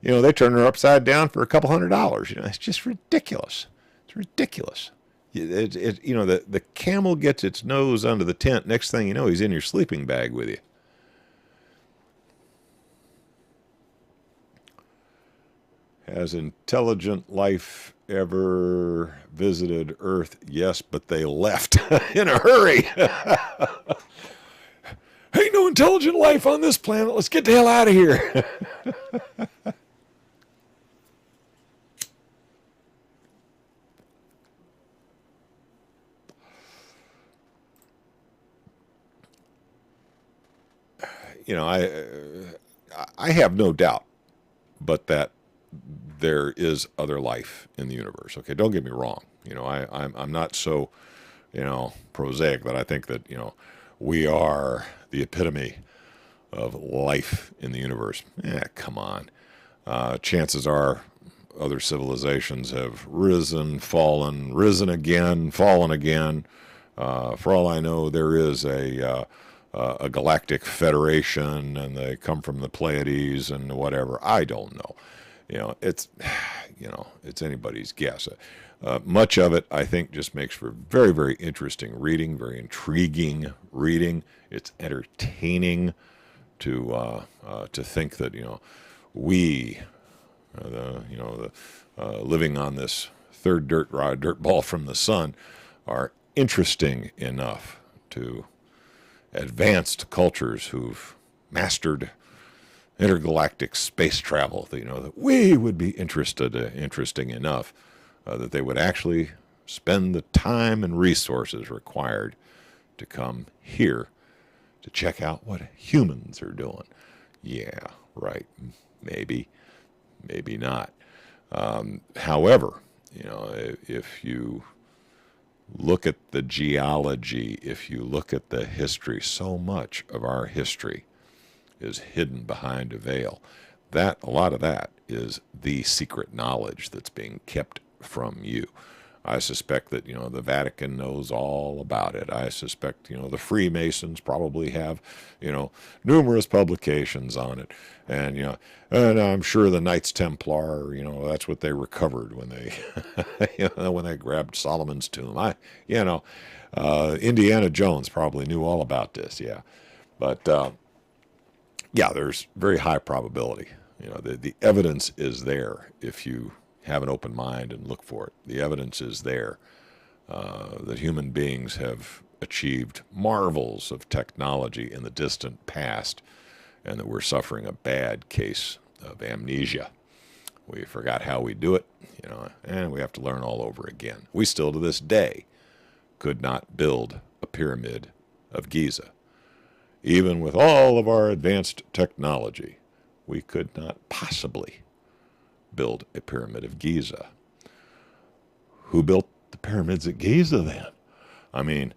you know, they turned her upside down for a couple $100. You know, it's just ridiculous. It's ridiculous. You know, the camel gets its nose under the tent. Next thing you know, he's in your sleeping bag with you. Has intelligent life ever visited Earth? Yes, but they left in a hurry. Ain't no intelligent life on this planet. Let's get the hell out of here. You know, I have no doubt but that there is other life in the universe. Okay, don't get me wrong. You know, I'm not so, you know, prosaic that I think that, you know, we are the epitome of life in the universe. Come on. Chances are other civilizations have risen, fallen, risen again, fallen again. For all I know, there is a galactic federation, and they come from the Pleiades and whatever. I don't know. You know, it's anybody's guess. Much of it, I think, just makes for very, very interesting reading, very intriguing reading. It's entertaining to think that, you know, we, living on this third dirt ball from the sun, are interesting enough to advanced cultures who've mastered intergalactic space travel, you know, that we would be interesting enough that they would actually spend the time and resources required to come here to check out what humans are doing. Yeah, right. Maybe not. However, you know, if you look at the geology, if you look at the history, so much of our history is hidden behind a veil. A lot of that is the secret knowledge that's being kept from you. I suspect that, you know, the Vatican knows all about it. I suspect, you know, the Freemasons probably have, you know, numerous publications on it. And, you know, and I'm sure the Knights Templar, you know, that's what they recovered when they, when they grabbed Solomon's tomb. Indiana Jones probably knew all about this, yeah. But, yeah, there's very high probability. You know, the evidence is there if you have an open mind and look for it. The evidence is there that human beings have achieved marvels of technology in the distant past, and that we're suffering a bad case of amnesia. We forgot how we do it, you know, and we have to learn all over again. We still to this day could not build a pyramid of Giza. Even with all of our advanced technology, we could not possibly build a pyramid of Giza. Who built the pyramids at Giza then? I mean,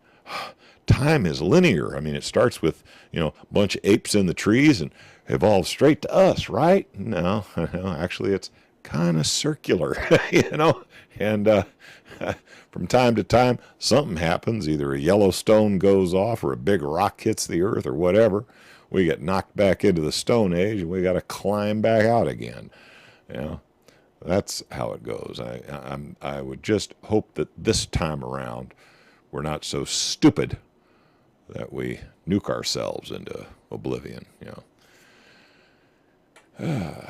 time is linear. I mean, it starts with, you know, a bunch of apes in the trees and evolves straight to us, right? No, actually it's kind of circular, you know, and from time to time something happens. Either a yellow stone goes off or a big rock hits the earth or whatever. We get knocked back into the Stone Age and we got to climb back out again. You know, that's how it goes. I would just hope that this time around we're not so stupid that we nuke ourselves into oblivion, you know.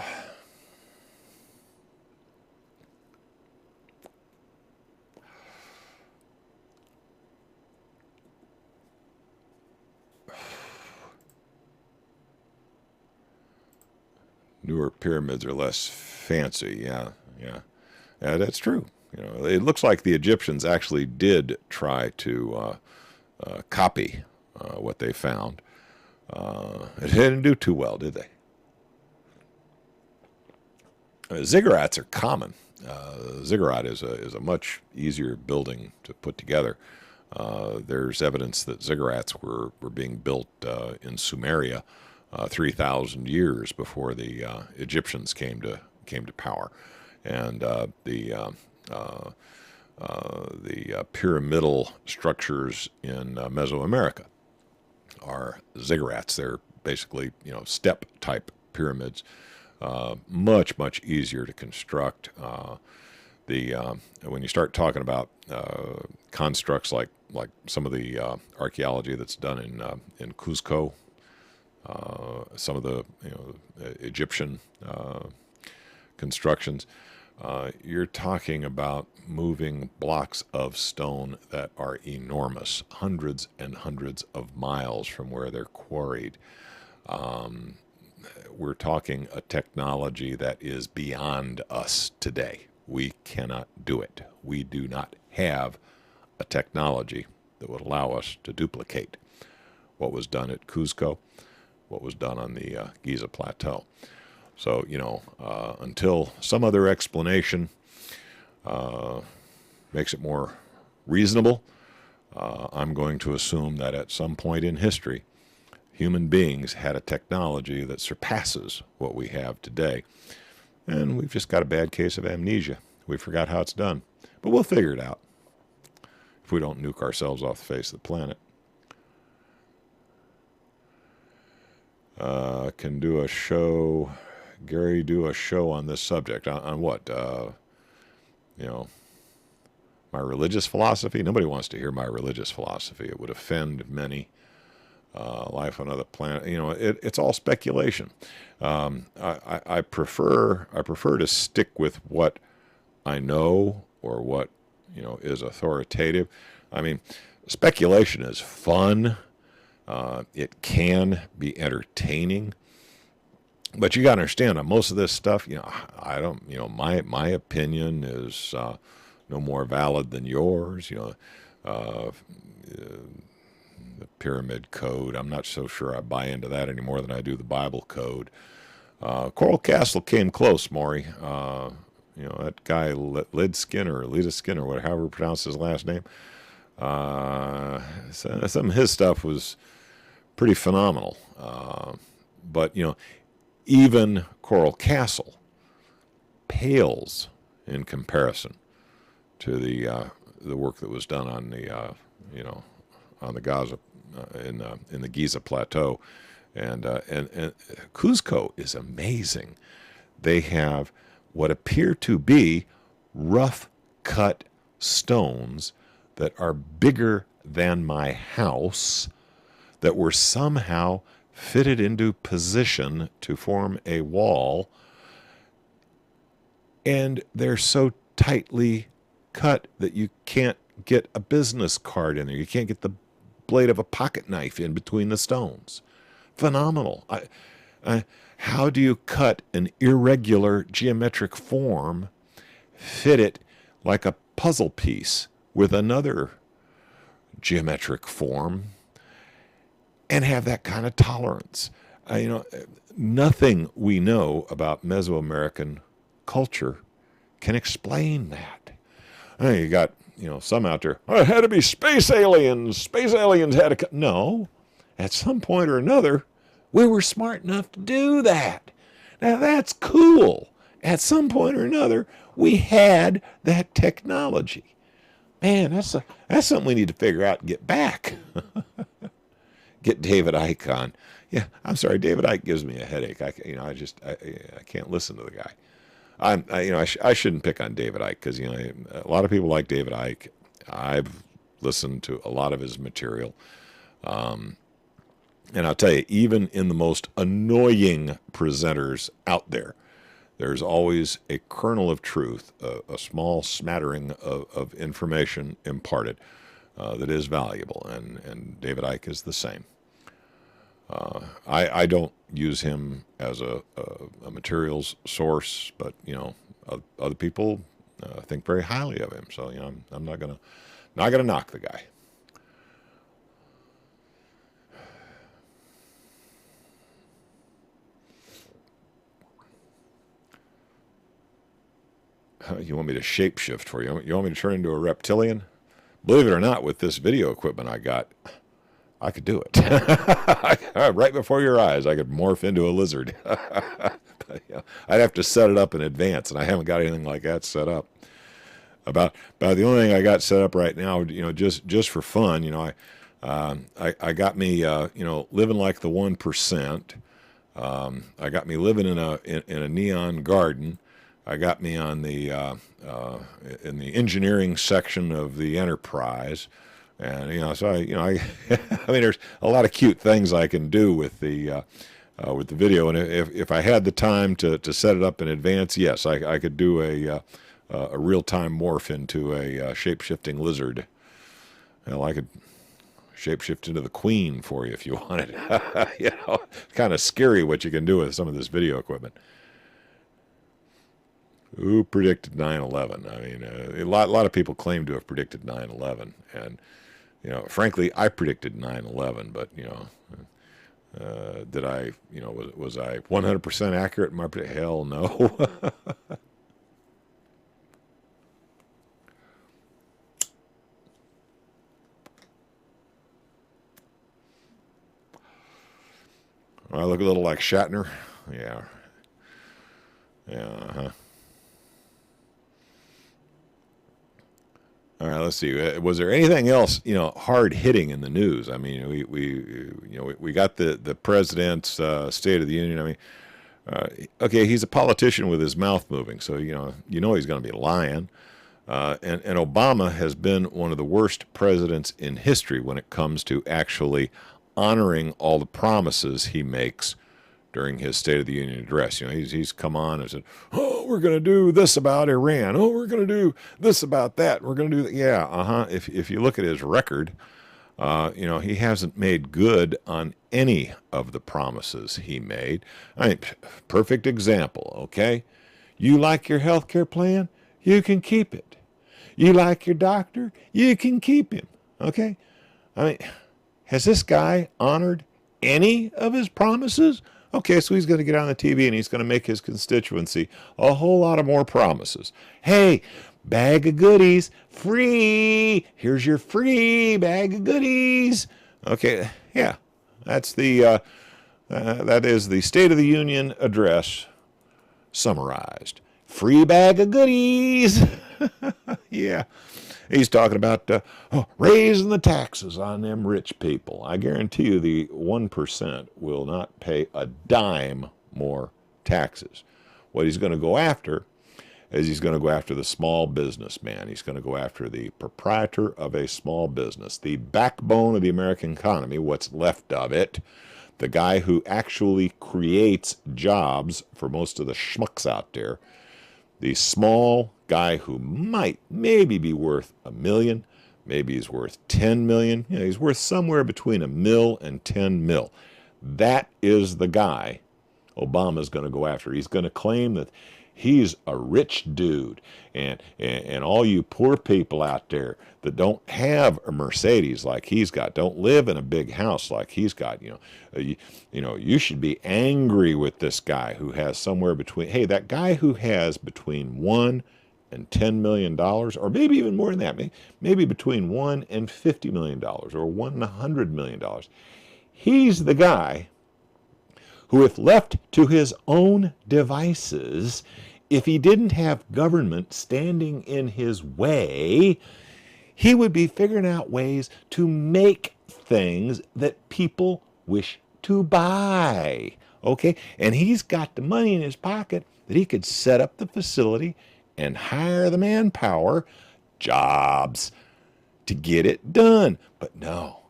newer pyramids are less fancy. Yeah, yeah, yeah. That's true. You know, it looks like the Egyptians actually did try to copy what they found. It didn't do too well, did they? Ziggurats are common. Ziggurat is a much easier building to put together. There's evidence that ziggurats were being built in Sumeria 3,000 years before the Egyptians came to power, and the pyramidal structures in Mesoamerica are ziggurats. They're basically step type pyramids, much easier to construct. When you start talking about constructs like some of the archaeology that's done in Cuzco, some of the Egyptian constructions, you're talking about moving blocks of stone that are enormous, hundreds and hundreds of miles from where they're quarried. We're talking a technology that is beyond us today. We cannot do it. We do not have a technology that would allow us to duplicate what was done at Cuzco, what was done on the Giza Plateau. So, until some other explanation makes it more reasonable, I'm going to assume that at some point in history, human beings had a technology that surpasses what we have today. And we've just got a bad case of amnesia. We forgot how it's done. But we'll figure it out if we don't nuke ourselves off the face of the planet. Can do a show, Gary, do a show on this subject. On what? My religious philosophy? Nobody wants to hear my religious philosophy. It would offend many. Life on another planet. It's all speculation. I prefer to stick with what I know or what is authoritative. I mean, speculation is fun. It can be entertaining, but you got to understand on most of this stuff. I don't. My opinion is no more valid than yours. The pyramid code, I'm not so sure I buy into that any more than I do the Bible code. Coral Castle came close, Maury. That guy Lid Skinner, Lita Skinner, however you pronounce his last name. Some of his stuff was pretty phenomenal. But even Coral Castle pales in comparison to the work that was done on the on the Gaza in the Giza Plateau, and Cuzco is amazing. They have what appear to be rough cut stones that are bigger than my house that were somehow fitted into position to form a wall, and they're so tightly cut that you can't get a business card in there. You can't get the blade of a pocket knife in between the stones. Phenomenal. How do you cut an irregular geometric form, fit it like a puzzle piece with another geometric form, and have that kind of tolerance? Nothing we know about Mesoamerican culture can explain that. You got some out there, it had to be space aliens. Space aliens had to no. At some point or another, we were smart enough to do that. Now that's cool. At some point or another, we had that technology. Man, that's something we need to figure out and get back. Get David Icke on. Yeah, I'm sorry, David Icke gives me a headache. I can't listen to the guy. I shouldn't pick on David Icke because a lot of people like David Icke. I've listened to a lot of his material, and I'll tell you, even in the most annoying presenters out there, there's always a kernel of truth, a small smattering of information imparted that is valuable, and David Icke is the same. I don't use him as a materials source, but other people think very highly of him. So I'm not gonna knock the guy. You want me to shapeshift for you? You want me to turn into a reptilian? Believe it or not, with this video equipment I got, I could do it. Right before your eyes, I could morph into a lizard. But, I'd have to set it up in advance, and I haven't got anything like that set up. About the only thing I got set up right now, just for fun, I got me, living like the 1%. I got me living in a neon garden. I got me on the in the engineering section of the Enterprise, and so I I mean, there's a lot of cute things I can do with the video, and if I had the time to set it up in advance, yes, I could do a real-time morph into a shape-shifting lizard. Hell, I could shape-shift into the Queen for you if you wanted. Kind of scary what you can do with some of this video equipment. Who predicted 9/11? I mean, a lot of people claim to have predicted 9/11, and frankly, I predicted 9/11, but did I? Was I 100% accurate in my prediction? Hell no. I look a little like Shatner. Yeah. Yeah. All right, let's see. Was there anything else, hard hitting in the news? I mean, we got the president's State of the Union. I mean, okay, he's a politician with his mouth moving, so he's going to be lying. And Obama has been one of the worst presidents in history when it comes to actually honoring all the promises he makes during his State of the Union address. He's come on and said, "Oh, we're going to do this about Iran. Oh, we're going to do this about that. We're going to do that." Yeah, If you look at his record, he hasn't made good on any of the promises he made. I mean, perfect example, okay? You like your health care plan? You can keep it. You like your doctor? You can keep him, okay? I mean, has this guy honored any of his promises? Okay, so he's going to get on the TV and he's going to make his constituency a whole lot of more promises. Hey, bag of goodies, free. Here's your free bag of goodies. Okay, yeah, that is the State of the Union address summarized. Free bag of goodies. Yeah. He's talking about raising the taxes on them rich people. I guarantee you the 1% will not pay a dime more taxes. What he's going to go after is he's going to go after the small businessman. He's going to go after the proprietor of a small business, the backbone of the American economy, what's left of it, the guy who actually creates jobs for most of the schmucks out there, the small guy who might maybe be worth $1 million, maybe he's worth 10 million. He's worth somewhere between $1 million and 10 million. That is the guy Obama's going to go after. He's going to claim that he's a rich dude, and all you poor people out there that don't have a Mercedes like he's got, don't live in a big house like he's got, you should be angry with this guy who has somewhere between, hey, that guy who has between $1 and $10 million, or maybe even more than that, maybe between $1 and $50 million, or $1 and $100 million. He's the guy who, if left to his own devices, if he didn't have government standing in his way, he would be figuring out ways to make things that people wish to buy. Okay? And he's got the money in his pocket that he could set up the facility and hire the manpower, jobs, to get it done. But no.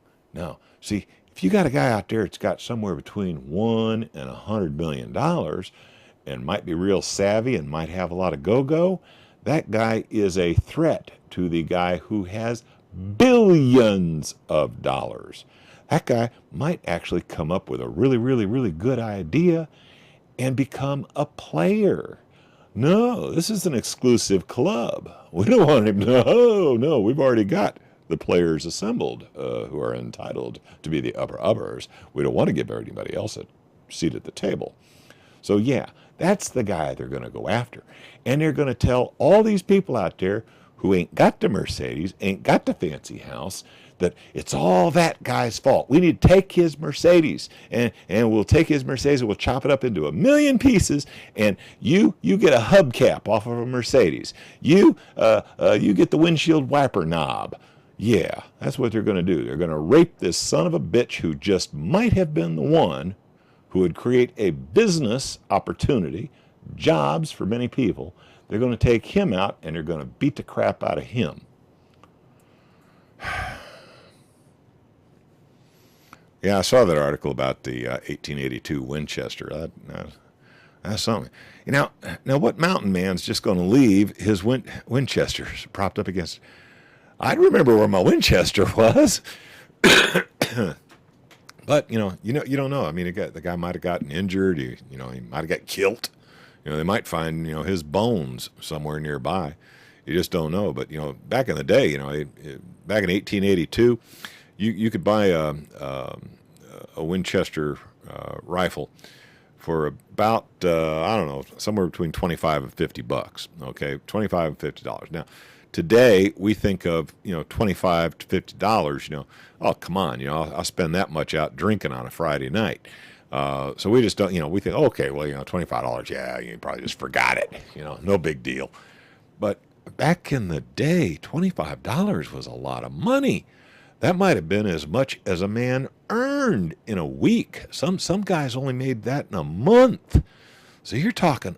See, if you got a guy out there that's got somewhere between $1 and $100 million and might be real savvy and might have a lot of go-go, that guy is a threat to the guy who has billions of dollars. That guy might actually come up with a really, really, really good idea, and become a player. No, this is an exclusive club. We don't want him. No, we've already got the players assembled who are entitled to be the uppers. We don't want to give anybody else a seat at the table. So yeah, that's the guy they're going to go after. And they're going to tell all these people out there who ain't got the Mercedes, ain't got the fancy house, that it's all that guy's fault. We need to take his Mercedes, and we'll take his Mercedes and we'll chop it up into 1,000,000 pieces, and you get a hubcap off of a Mercedes. You get the windshield wiper knob. Yeah, that's what they're going to do. They're going to rape this son of a bitch who just might have been the one who would create a business opportunity, jobs for many people. They're going to take him out and they're going to beat the crap out of him. Yeah, I saw that article about the 1882 Winchester. That's something. Now what mountain man's just going to leave his Winchesters propped up against? I'd remember where my Winchester was. But you don't know. I mean, the guy might have gotten injured. He might have got killed. They might find his bones somewhere nearby. You just don't know. But back in the day, back in 1882, you could buy a Winchester rifle for about I don't know, somewhere between $25 and $50. Okay, $25 and $50. Now, today we think of $25 to $50. Oh come on, I'll spend that much out drinking on a Friday night. So we just don't. We think, okay, well, $25. Yeah, you probably just forgot it. No big deal. But back in the day, $25 was a lot of money. That might have been as much as a man earned in a week. Some guys only made that in a month. So you're talking,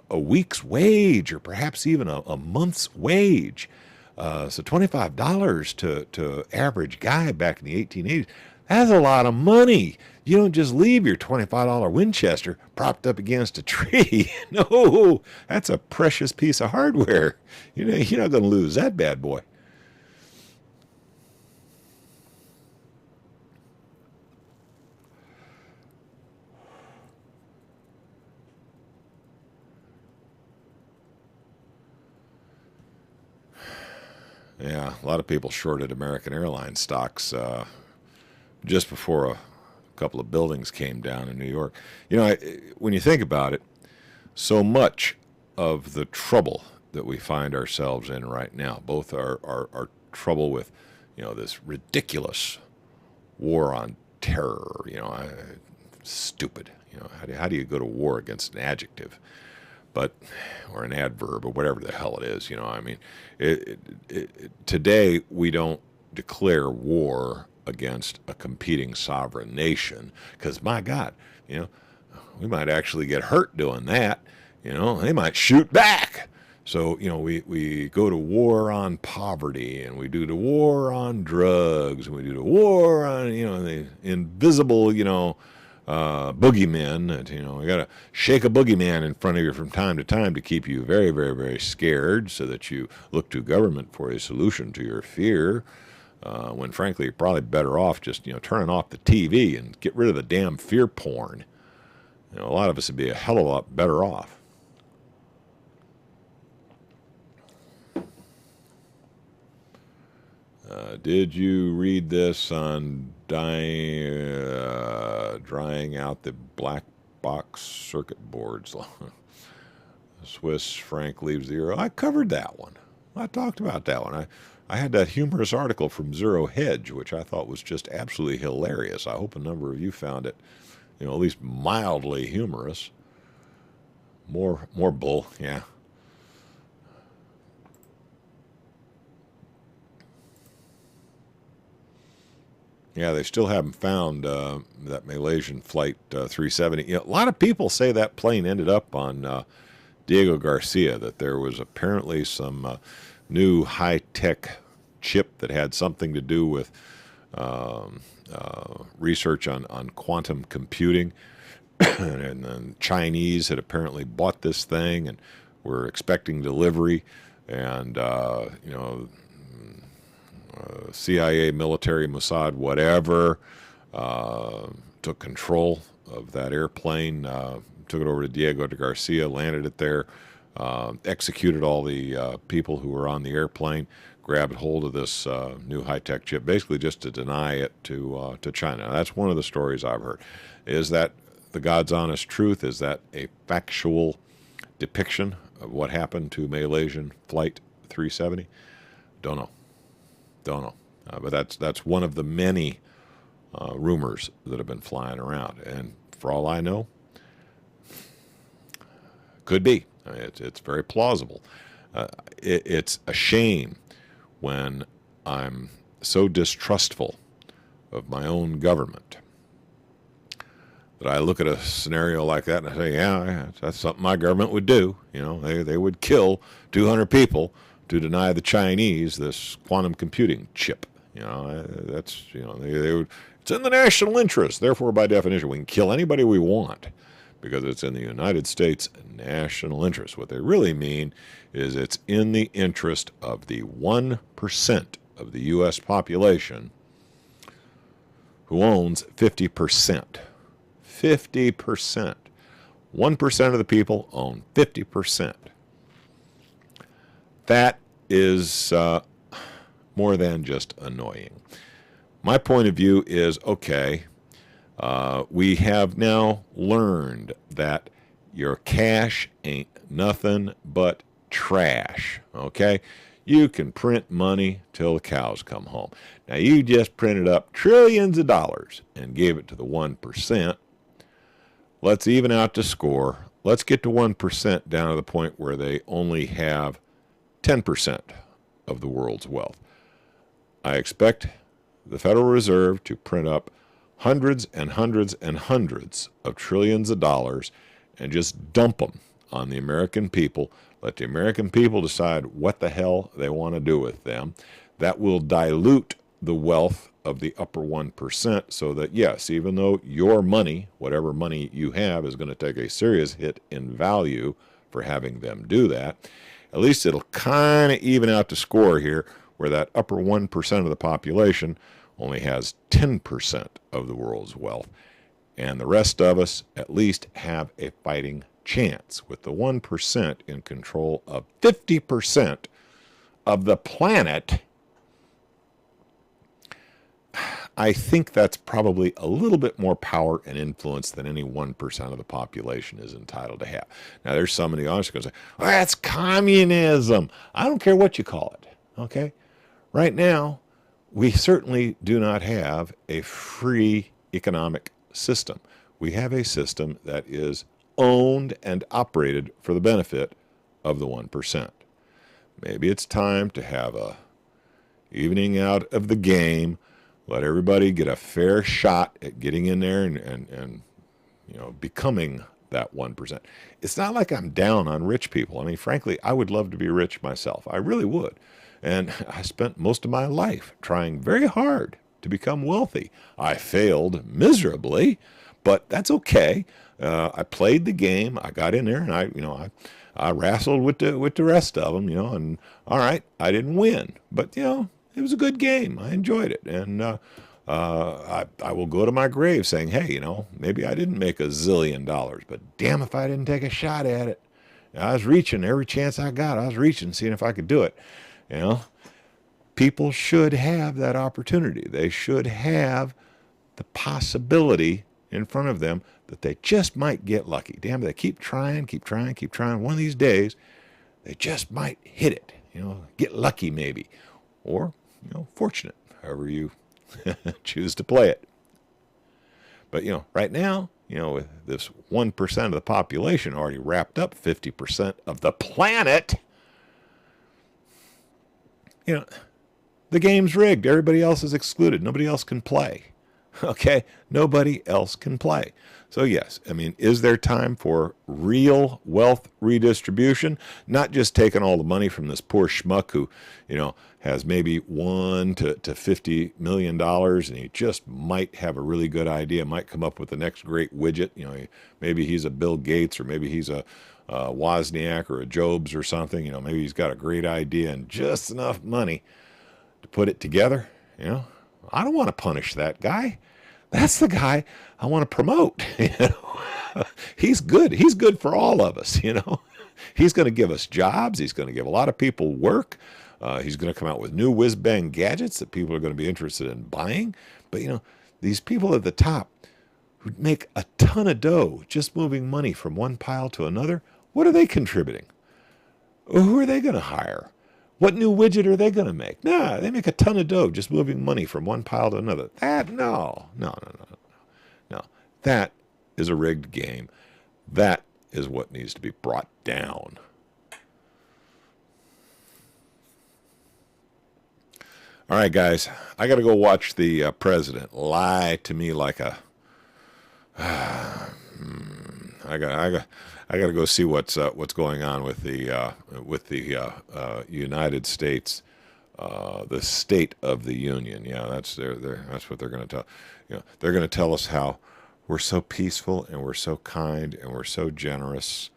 a week's wage, or perhaps even a month's wage. So $25 to average guy back in the 1880s, that's a lot of money. You don't just leave your $25 Winchester propped up against a tree. No, that's a precious piece of hardware. You're not going to lose that bad boy. Yeah, a lot of people shorted American Airlines stocks just before a couple of buildings came down in New York. When you think about it, so much of the trouble that we find ourselves in right now, both our trouble with, this ridiculous war on terror, stupid. How do you go to war against an adjective? Or an adverb, or whatever the hell it is, I mean, today we don't declare war against a competing sovereign nation, because my God, we might actually get hurt doing that. They might shoot back. So we go to war on poverty, and we do the war on drugs, and we do the war on the invisible boogeymen. That we got to shake a boogeyman in front of you from time to time to keep you very, very, very scared, so that you look to government for a solution to your fear. When frankly you're probably better off just turning off the TV and get rid of the damn fear porn. A lot of us would be a hell of a lot better off. Did you read this on drying out the black box circuit boards? Swiss franc leaves the euro. I covered that one. I talked about that one. I had that humorous article from Zero Hedge, which I thought was just absolutely hilarious. I hope a number of you found it, at least mildly humorous. More bull, yeah. Yeah, they still haven't found that Malaysian flight 370. A lot of people say that plane ended up on Diego Garcia, that there was apparently some new high-tech chip that had something to do with research on quantum computing. And then Chinese had apparently bought this thing and were expecting delivery. And, CIA, military, Mossad, whatever, took control of that airplane, took it over to Diego de Garcia, landed it there, executed all the people who were on the airplane, grabbed hold of this new high-tech chip, basically just to deny it to China. Now, that's one of the stories I've heard. Is that the God's honest truth? Is that a factual depiction of what happened to Malaysian Flight 370? Don't know. But that's one of the many rumors that have been flying around. And for all I know, could be. I mean, it's very plausible. It's a shame when I'm so distrustful of my own government that I look at a scenario like that and I say, yeah, that's something my government would do. You know, they would kill 200 people to deny the Chinese this quantum computing chip. You know, that's, you know, they would, it's in the national interest. Therefore, by definition, we can kill anybody we want because it's in the United States national interest. What they really mean is it's in the interest of the 1% of the U.S. population who owns 50%. 50%. 1% of the people own 50%. That is more than just annoying. My point of view is, okay, we have now learned that your cash ain't nothing but trash, okay? You can print money till the cows come home. Now, you just printed up trillions of dollars and gave it to the 1%. Let's even out the score. Let's get to 1% down to the point where they only have 10% of the world's wealth. I expect the Federal Reserve to print up hundreds and hundreds and hundreds of trillions of dollars and just dump them on the American people. Let the American people decide what the hell they want to do with them. That will dilute the wealth of the upper 1% so that, yes, even though your money, whatever money you have, is going to take a serious hit in value for having them do that, at least it'll kind of even out the score here where that upper 1% of the population only has 10% of the world's wealth. And the rest of us at least have a fighting chance with the 1% in control of 50% of the planet. I think that's probably a little bit more power and influence than any 1% of the population is entitled to have. Now, there's some in the audience going to say, well, that's communism. I don't care what you call it, okay? Right now, we certainly do not have a free economic system. We have a system that is owned and operated for the benefit of the 1%. Maybe it's time to have a evening out of the game. Let everybody get a fair shot at getting in there and you know, becoming that 1%. It's not like I'm down on rich people. I mean, frankly, I would love to be rich myself. I really would. And I spent most of my life trying very hard to become wealthy. I failed miserably, but that's okay. I played the game. I got in there, and I wrestled with the rest of them, you know. And all right, I didn't win, but you know, it was a good game. I enjoyed it, and I will go to my grave saying, hey, you know, maybe I didn't make $1 zillion, but damn if I didn't take a shot at it. I was reaching every chance I got. I was reaching, seeing if I could do it. You know, people should have that opportunity. They should have the possibility in front of them that they just might get lucky. Damn, they keep trying. One of these days, they just might hit it. You know, get lucky maybe, or you know, fortunate, however you choose to play it. But you know, right now, you know, with this 1% of the population already wrapped up 50% of the planet. You know, the game's rigged. Everybody else is excluded. Nobody else can play. Okay? Nobody else can play. So yes, I mean, is there time for real wealth redistribution? Not just taking all the money from this poor schmuck who, you know, has maybe $1 to $50 million, and he just might have a really good idea, might come up with the next great widget. You know, maybe he's a Bill Gates, or maybe he's a Wozniak or a Jobs or something. You know, maybe he's got a great idea and just enough money to put it together. You know, I don't want to punish that guy. that's the guy I want to promote. You know? He's good. He's good for all of us, you know. He's going to give us jobs. He's going to give a lot of people work. He's going to come out with new whiz-bang gadgets that people are going to be interested in buying. But, you know, these people at the top who make a ton of dough just moving money from one pile to another, what are they contributing? Who are they going to hire? What new widget are they going to make? Nah, they make a ton of dough just moving money from one pile to another. No. That is a rigged game. That is what needs to be brought down. All right, guys, I got to go watch the president lie to me like a. I got to go see what's going on with the United States, the State of the Union. Yeah, that's that's what they're going to tell. You know, they're going to tell us how we're so peaceful and we're so kind and we're so generous.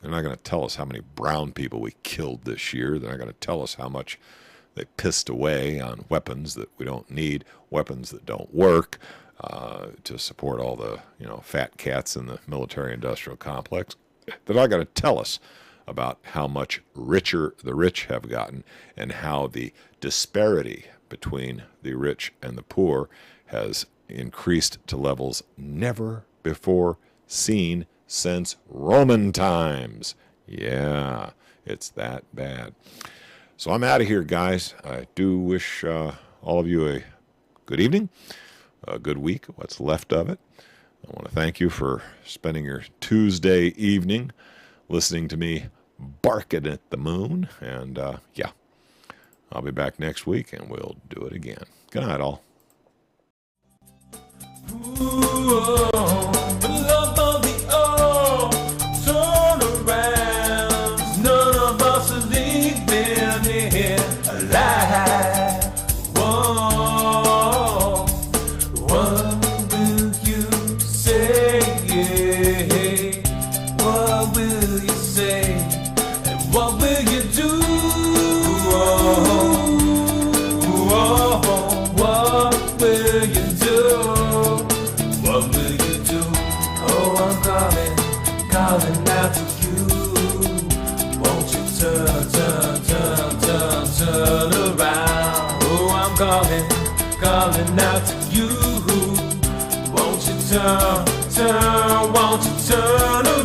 They're not going to tell us how many brown people we killed this year. They're not going to tell us how much they pissed away on weapons that we don't need, weapons that don't work, to support all the fat cats in the military-industrial complex. They're not going to tell us about how much richer the rich have gotten and how the disparity between the rich and the poor has increased to levels never before seen since Roman times. Yeah, it's that bad. So I'm out of here, guys. I do wish all of you a good evening, a good week, what's left of it. I want to thank you for spending your Tuesday evening listening to me barking at the moon. And yeah, I'll be back next week and we'll do it again. Good night, all. Calling out to you. Won't you turn, won't you turn around?